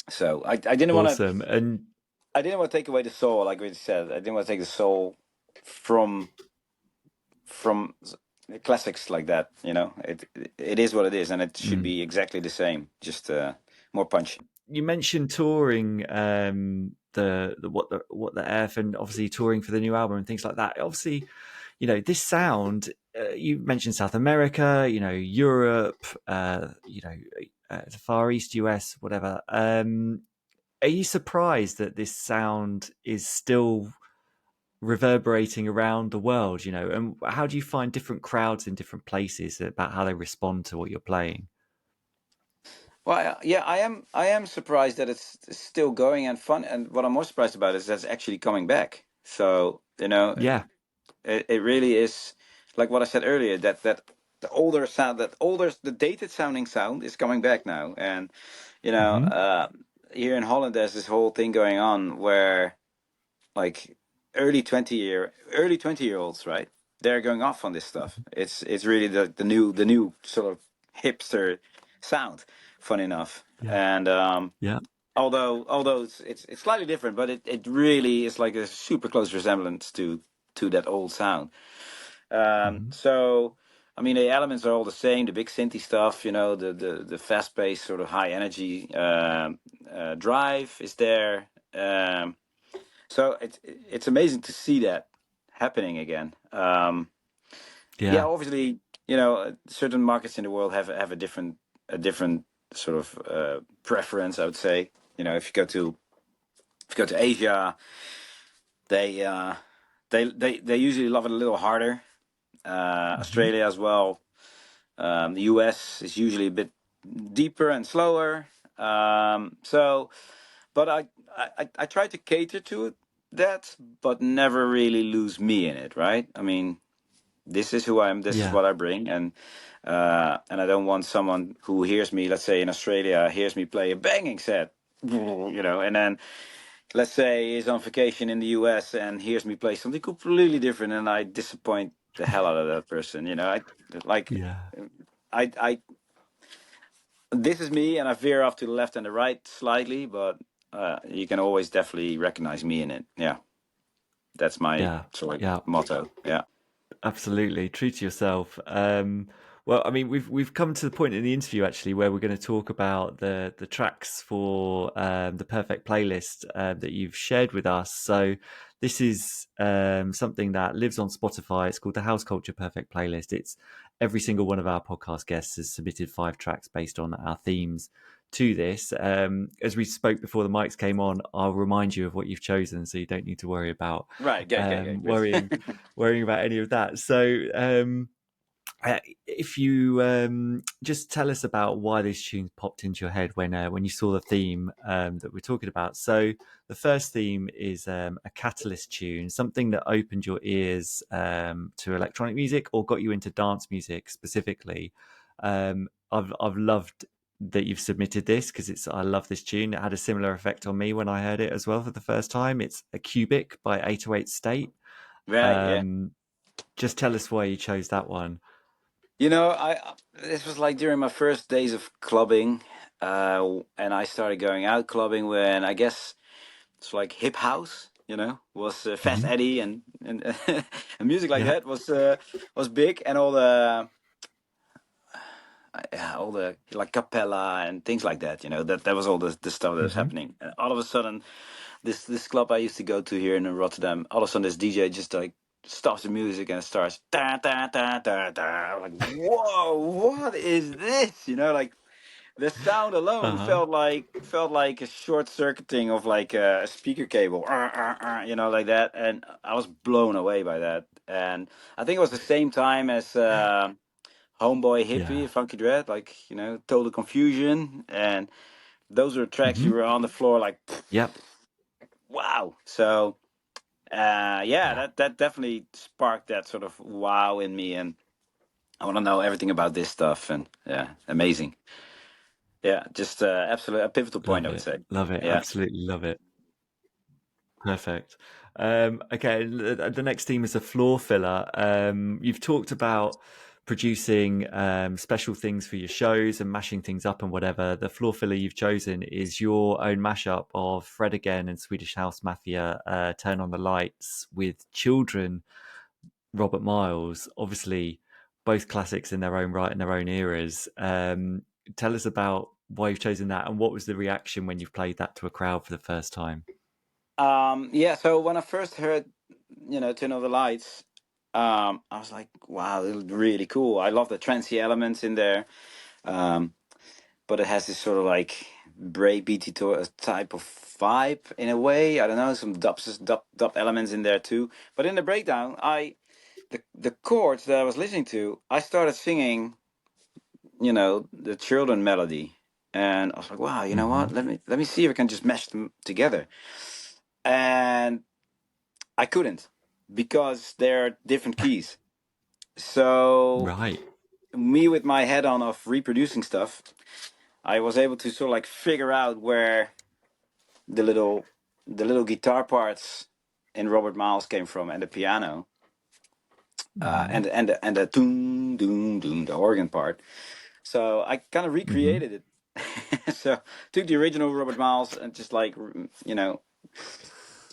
So I didn't want to Awesome. And take away the soul, like we said. I didn't want to take the soul from from classics like that. It is what it is, and it should mm, be exactly the same, just more punchy. you mentioned touring, the what the F, and obviously touring for the new album and things like that. Obviously, this sound. You mentioned South America, Europe, the Far East, US, whatever. Are you surprised that this sound is still reverberating around the world? And how do you find different crowds in different places about how they respond to what you're playing? Well, yeah, I am surprised that it's still going and fun. And what I'm more surprised about is that it's actually coming back. So Yeah. it really is like what I said earlier, that the older sound, the dated sounding sound is coming back now. And you know, Hmm. uh, here in Holland, there's this whole thing going on where like early 20-year olds, right? They're going off on this stuff. It's really the new sort of hipster sound. Funny enough, Yeah. and Yeah. although it's slightly different, but it really is like a super close resemblance to that old sound. Hmm. So I mean, the elements are all the same. The big synthy stuff, the fast paced sort of high energy drive is there. So it's amazing to see that happening again. Yeah, Yeah. obviously, certain markets in the world have a different sort of preference. I would say, if you go to Asia, they they usually love it a little harder. Hmm. Australia as well. The US is usually a bit deeper and slower. But I try to cater to that, but never really lose me in it, right? I mean, this is who I am. This is Yeah. what I bring, and I don't want someone who hears me, let's say in Australia, hears me play a banging set, and then let's say is on vacation in the US and hears me play something completely different, and I disappoint the hell out of that person. I like Yeah. I this is me, and I veer off to the left and the right slightly, but you can always definitely recognize me in it. Yeah, that's my Yeah. sort of Yeah. motto. Yeah. Absolutely, true to yourself. Well, I mean, we've come to the point in the interview actually where we're going to talk about the tracks for the perfect playlist that you've shared with us. So this is something that lives on Spotify. It's called the House Culture Perfect Playlist. It's every single one of our podcast guests has submitted 5 tracks based on our themes to this. As we spoke before the mics came on, I'll remind you of what you've chosen, so you don't need to worry about Right. Okay. worrying Good. about any of that. So, if you just tell us about why this tune popped into your head when you saw the theme that we're talking about. So, the first theme is a Catalyst tune, something that opened your ears to electronic music or got you into dance music specifically. I've loved that you've submitted this because I love this tune. It had a similar effect on me when I heard it as well for the first time. It's a Cubic by 808 State. Right. Yeah. Um, just tell us why you chose that one. I this was like during my first days of clubbing, and I started going out clubbing when I guess it's like hip house. Was Fast Hmm. Eddie and and music like Yeah. that was big, and all the like capella and things like that. That was all the stuff that was Hmm. happening. And all of a sudden, this club I used to go to here in Rotterdam, all of a sudden this DJ just like stops the music and starts da da da da da. I'm like, whoa, what is this? Like the sound alone Uh-huh. felt like a short circuiting of like a speaker cable, like that, and I was blown away by that. And I think it was the same time as Homeboy Hippie, Yeah. Funky Dread, like Total Confusion, and those were tracks you Hmm. were on the floor like, Yep. wow. So yeah, Yeah. that definitely sparked that sort of wow in me, and I want to know everything about this stuff. And yeah, amazing. Yeah, just absolute a pivotal point, Love I would it. say. Love it. Yeah. Absolutely love it. Perfect. Okay, the next theme is a floor filler. You've talked about producing special things for your shows and mashing things up and whatever. The floor filler you've chosen is your own mashup of Fred Again and Swedish House Mafia, Turn on the Lights with Children, Robert Miles. Obviously, both classics in their own right in their own eras. Tell us about why you've chosen that and what was the reaction when you've played that to a crowd for the first time? Yeah, so when I first heard, Turn on the Lights, I was like, wow, it was really cool. I love the trancey elements in there. Um, but it has this sort of like breakbeaty type of vibe in a way. I don't know, some dub elements in there too. But in the breakdown, the chords that I was listening to, I started singing, the children melody, and I was like, wow, you know Mm-hmm. what? Let me see if I can just mesh them together. And I couldn't because they're different keys. So Right. me with my head on of reproducing stuff, I was able to sort of like figure out where the little guitar parts in Robert Miles came from, and the piano, Mm-hmm. and the doom doom doom, the organ part. So I kind of Mm-hmm. recreated it. So took the original Robert Miles and just like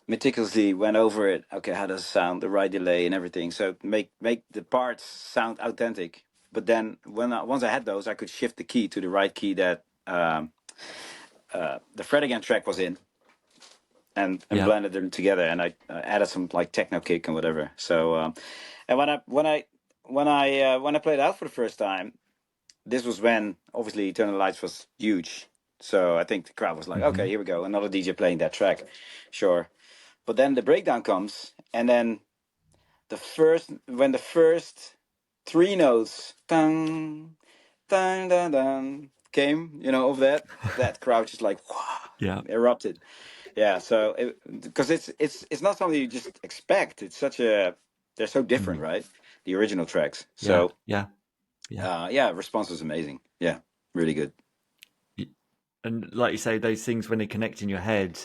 meticulously went over it. Okay, how does it sound? The right delay and everything. So make the parts sound authentic. But then once I had those, I could shift the key to the right key that the Fred Again track was in, and Yeah. blended them together. And I added some like techno kick and whatever. So and when I played it out for the first time, this was when obviously Eternal Lights was huge. So I think the crowd was like, Mm-hmm. okay, here we go, another DJ playing that track, sure. But then the breakdown comes, and then when the first three notes, dun, dun, dun, dun, came, of that crowd just like Yeah. erupted. Yeah, so because it's not something you just expect. It's such a they're so different, Mm. right? The original tracks. Yeah. So Yeah. Yeah. yeah, response was amazing. Yeah, really good. And like you say, those things when they connect in your head,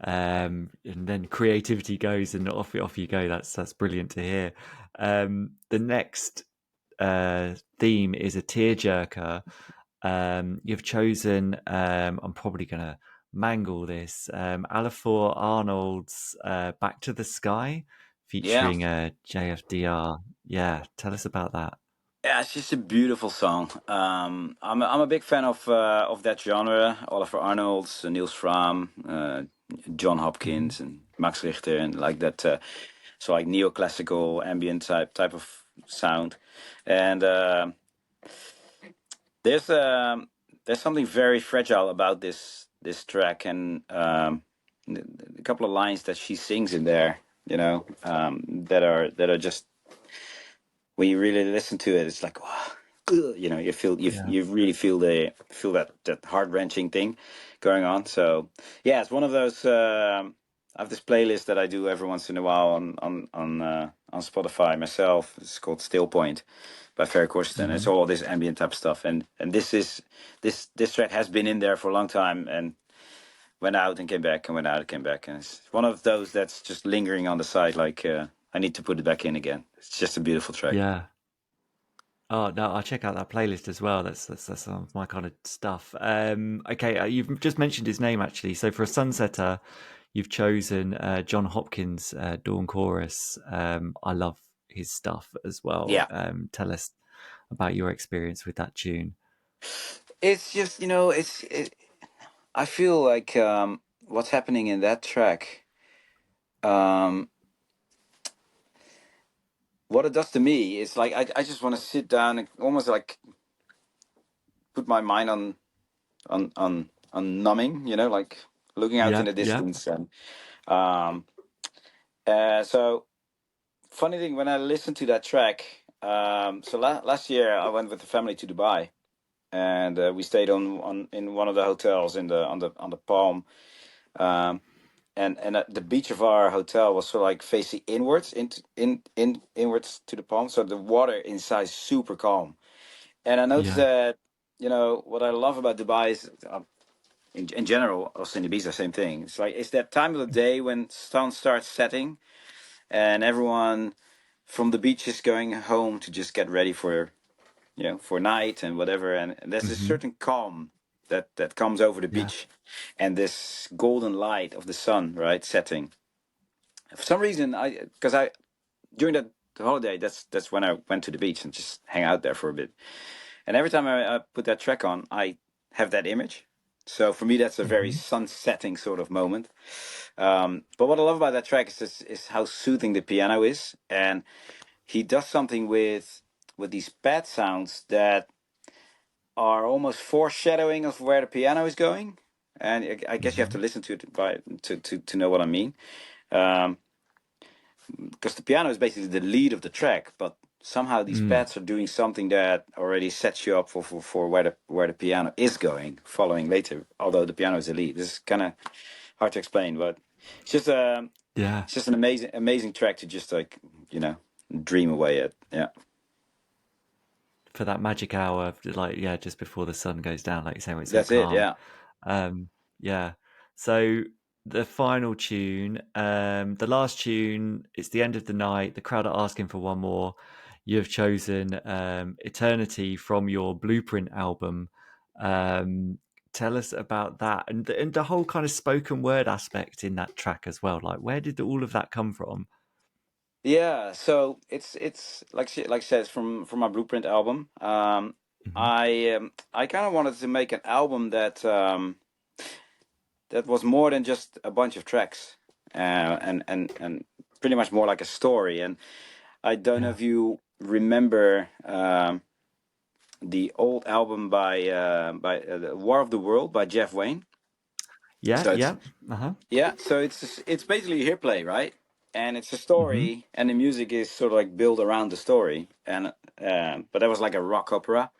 and then creativity goes and off you go. That's brilliant to hear. The next theme is a tearjerker. You've chosen. I'm probably gonna mangle this. Alafor Arnold's "Back to the Sky," Yeah, featuring JFDR. Yeah, tell us about that. yeah, it's just a beautiful song. I'm a big fan of that genre. Oliver Arnolds, Niels Frahm, John Hmm. Hopkins, and Max Richter, and like that. So like neoclassical ambient type of sound, and there's um, there's something very fragile about this track, and a couple of lines that she sings in there, that are just when you really listen to it, it's like wow, you feel Yeah. you really feel that heart wrenching thing going on. So yeah, it's one of those. I have this playlist that I do every once in a while on Spotify myself. It's called Still Point by Ferry Corsten. It's Hmm. all this ambient type stuff, and this track has been in there for a long time and went out and came back and went out and came back, and it's one of those that's just lingering on the side. Like I need to put it back in again. It's just a beautiful track. Yeah. Oh no, I'll check out that playlist as well. That's some of my kind of stuff. Okay, you've just mentioned his name actually. So for a sunsetter, you've chosen John Hopkins' Dawn Chorus. I love his stuff as well. Yeah. Tell us about your experience with that tune. It's just I feel like what's happening in that track, um, what it does to me is like I just want to sit down and almost like put my mind on numbing, like looking out in Yeah, the yeah. distance. And um, so funny thing, when I listened to that track, so last year I went with the family to Dubai, and we stayed on in one of the hotels in the on the Palm. Um, and the beach of our hotel was sort of like facing inwards inwards to the pond, so the water inside is super calm. And I noticed Yeah. that what I love about Dubai is in general, also in Ibiza, same thing. It's like it's that time of the day when sun starts setting, and everyone from the beach is going home to just get ready for for night and whatever. And there's this Hmm. certain calm that comes over the Yeah. beach, and this golden light of the sun, right, setting. For some reason, because I during that holiday, that's when I went to the beach and just hang out there for a bit. And every time I put that track on, I have that image. So for me, that's a very Hmm. sun setting sort of moment. But what I love about that track is how soothing the piano is, and he does something with these pad sounds that are almost foreshadowing of where the piano is going. And I guess you have to Hmm. listen to it to know what I mean. Um, because the piano is basically the lead of the track, but somehow these Mm. pads are doing something that already sets you up for where the piano is going, following later. Although the piano is the lead, this is kind of hard to explain, but it's just Yeah. it's just an amazing track to just like dream away at. Yeah, For that magic hour, like yeah, just before the sun goes down, like you say, when it's so that's it. calm. Yeah, Yeah. So the final tune, the last tune, it's the end of the night. The crowd are asking for one more. You have chosen Eternity from your Blueprint album. Um, Tell us about that and the whole kind of spoken word aspect in that track as well. Like, where did all of that come from? yeah. So it's like I said, it's from my Blueprint album. Hmm. I kind of wanted to make an album that was more than just a bunch of tracks, and pretty much more like a story. And I don't know Yeah. if you remember the old album by the War of the World by Jeff Wayne. Yeah. So it's Yeah. Uh-huh. yeah, so it's basically a hear play, right? And it's a Hmm. story, and the music is sort of like built around the story. And but that was like a rock opera,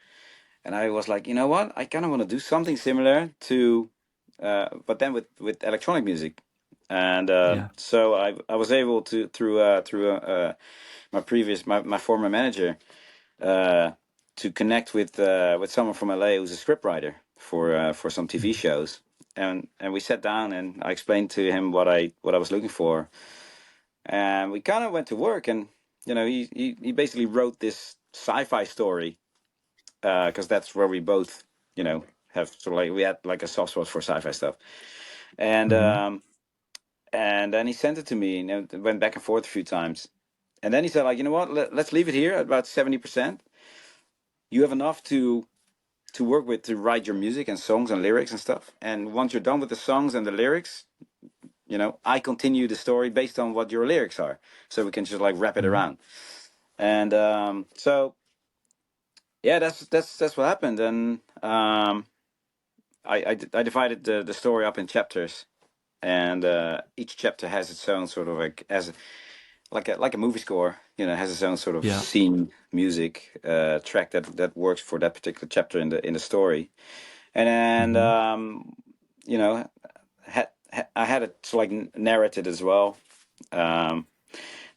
and I was like, you know what? I kind of want to do something similar to, but then with electronic music. And Yeah. so I was able to through my former manager uh, to connect with someone from LA who's a scriptwriter for some TV Mm. shows. And we sat down and I explained to him what I was looking for, and we kind of went to work. And he basically wrote this sci-fi story, because that's where we both, have sort of like we had like a soft spot for sci-fi stuff. And Hmm. then he sent it to me, and it went back and forth a few times. And then he said, like, you know what? Let's leave it here at about 70%. You have enough to work with to write your music and songs and lyrics and stuff. And once you're done with the songs and the lyrics, I continue the story based on what your lyrics are, so we can just like wrap it Hmm. around. And so yeah, that's what happened. And I divided the story up in chapters, and each chapter has its own sort of like as like a movie score. Has its own sort of Yeah. scene music track that works for that particular chapter in the story. And then Hmm. you know, I had it to like narrated as well. Um,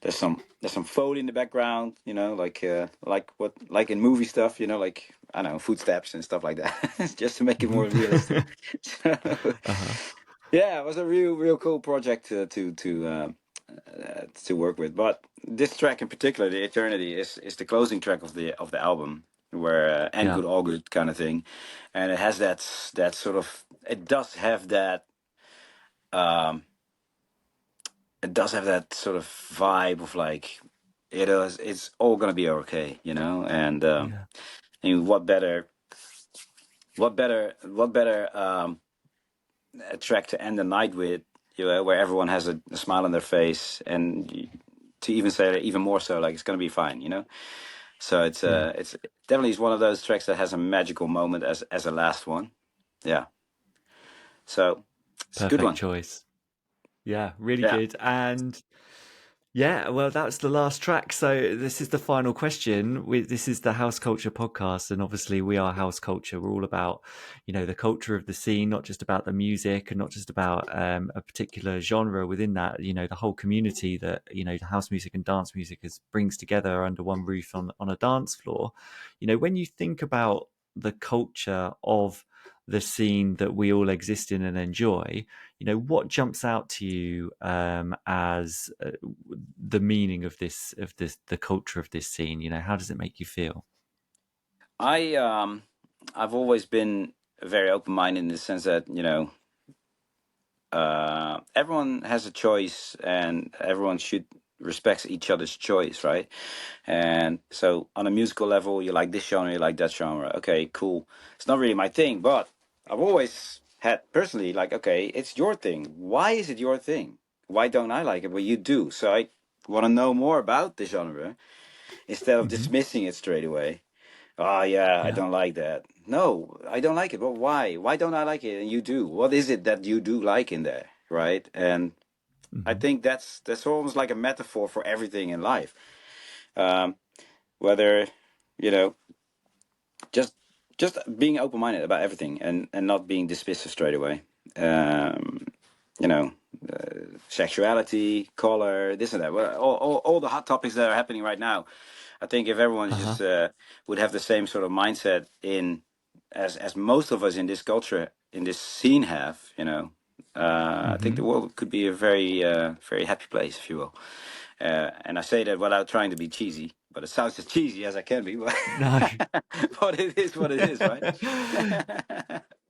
there's some foley in the background, like in movie stuff, like I don't know, footsteps and stuff like that, just to make it more realistic. So, Uh-huh. yeah, it was a real cool project to work with. But this track in particular, the Eternity, is the closing track of the album, where and Yeah. good all good kind of thing, and it has that sort of it does have that. Um, it does have that sort of vibe of like it's all gonna be okay, and Yeah. what better a track to end the night with, where everyone has a smile on their face, and to even say even more so, like it's gonna be fine, so Yeah. it's definitely is one of those tracks that has a magical moment as a last one. Yeah, so it's a good Perfect one. choice. Yeah, really Yeah. good. And yeah, well, that's the last track. So this is the final question. This is the House Culture podcast, and obviously we are House Culture. We're all about, the culture of the scene, not just about the music, and not just about a particular genre within that. The whole community that the house music and dance music brings together under one roof on a dance floor. When you think about the culture of the scene that we all exist in and enjoy, what jumps out to you as the meaning of the culture of this scene? How does it make you feel? I've always been very open minded in the sense that everyone has a choice and everyone should respect each other's choice, right? And so on a musical level, you like this genre, you like that genre. Okay, cool. It's not really my thing, but I've always had personally like, okay, it's your thing. Why is it your thing? Why don't I like it? But you do. So I want to know more about the genre instead of Hmm. dismissing it straight away. Oh yeah, I Yeah. don't like that. No, I don't like it. But why? Why don't I like it? And you do. What is it that you do like in there, right? And I Hmm. think that's almost like a metaphor for everything in life. Um, whether you know, just just being open minded about everything and not being dismissive straight away. Um, you know, sexuality, color, this and that. Well, all the hot topics that are happening right now. I think if everyone Uh-huh. just would have the same sort of mindset in as most of us in this culture in this scene have, I think Hmm. the world could be a very happy place, if you will. And I say that without trying to be cheesy, but it sounds as cheesy as I can be. But, No. but it is what it is, right?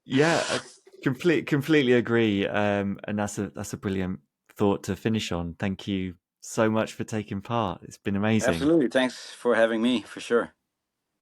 Yeah, I completely agree. And that's a brilliant thought to finish on. Thank you so much for taking part. It's been amazing. Absolutely. Thanks for having me, for sure.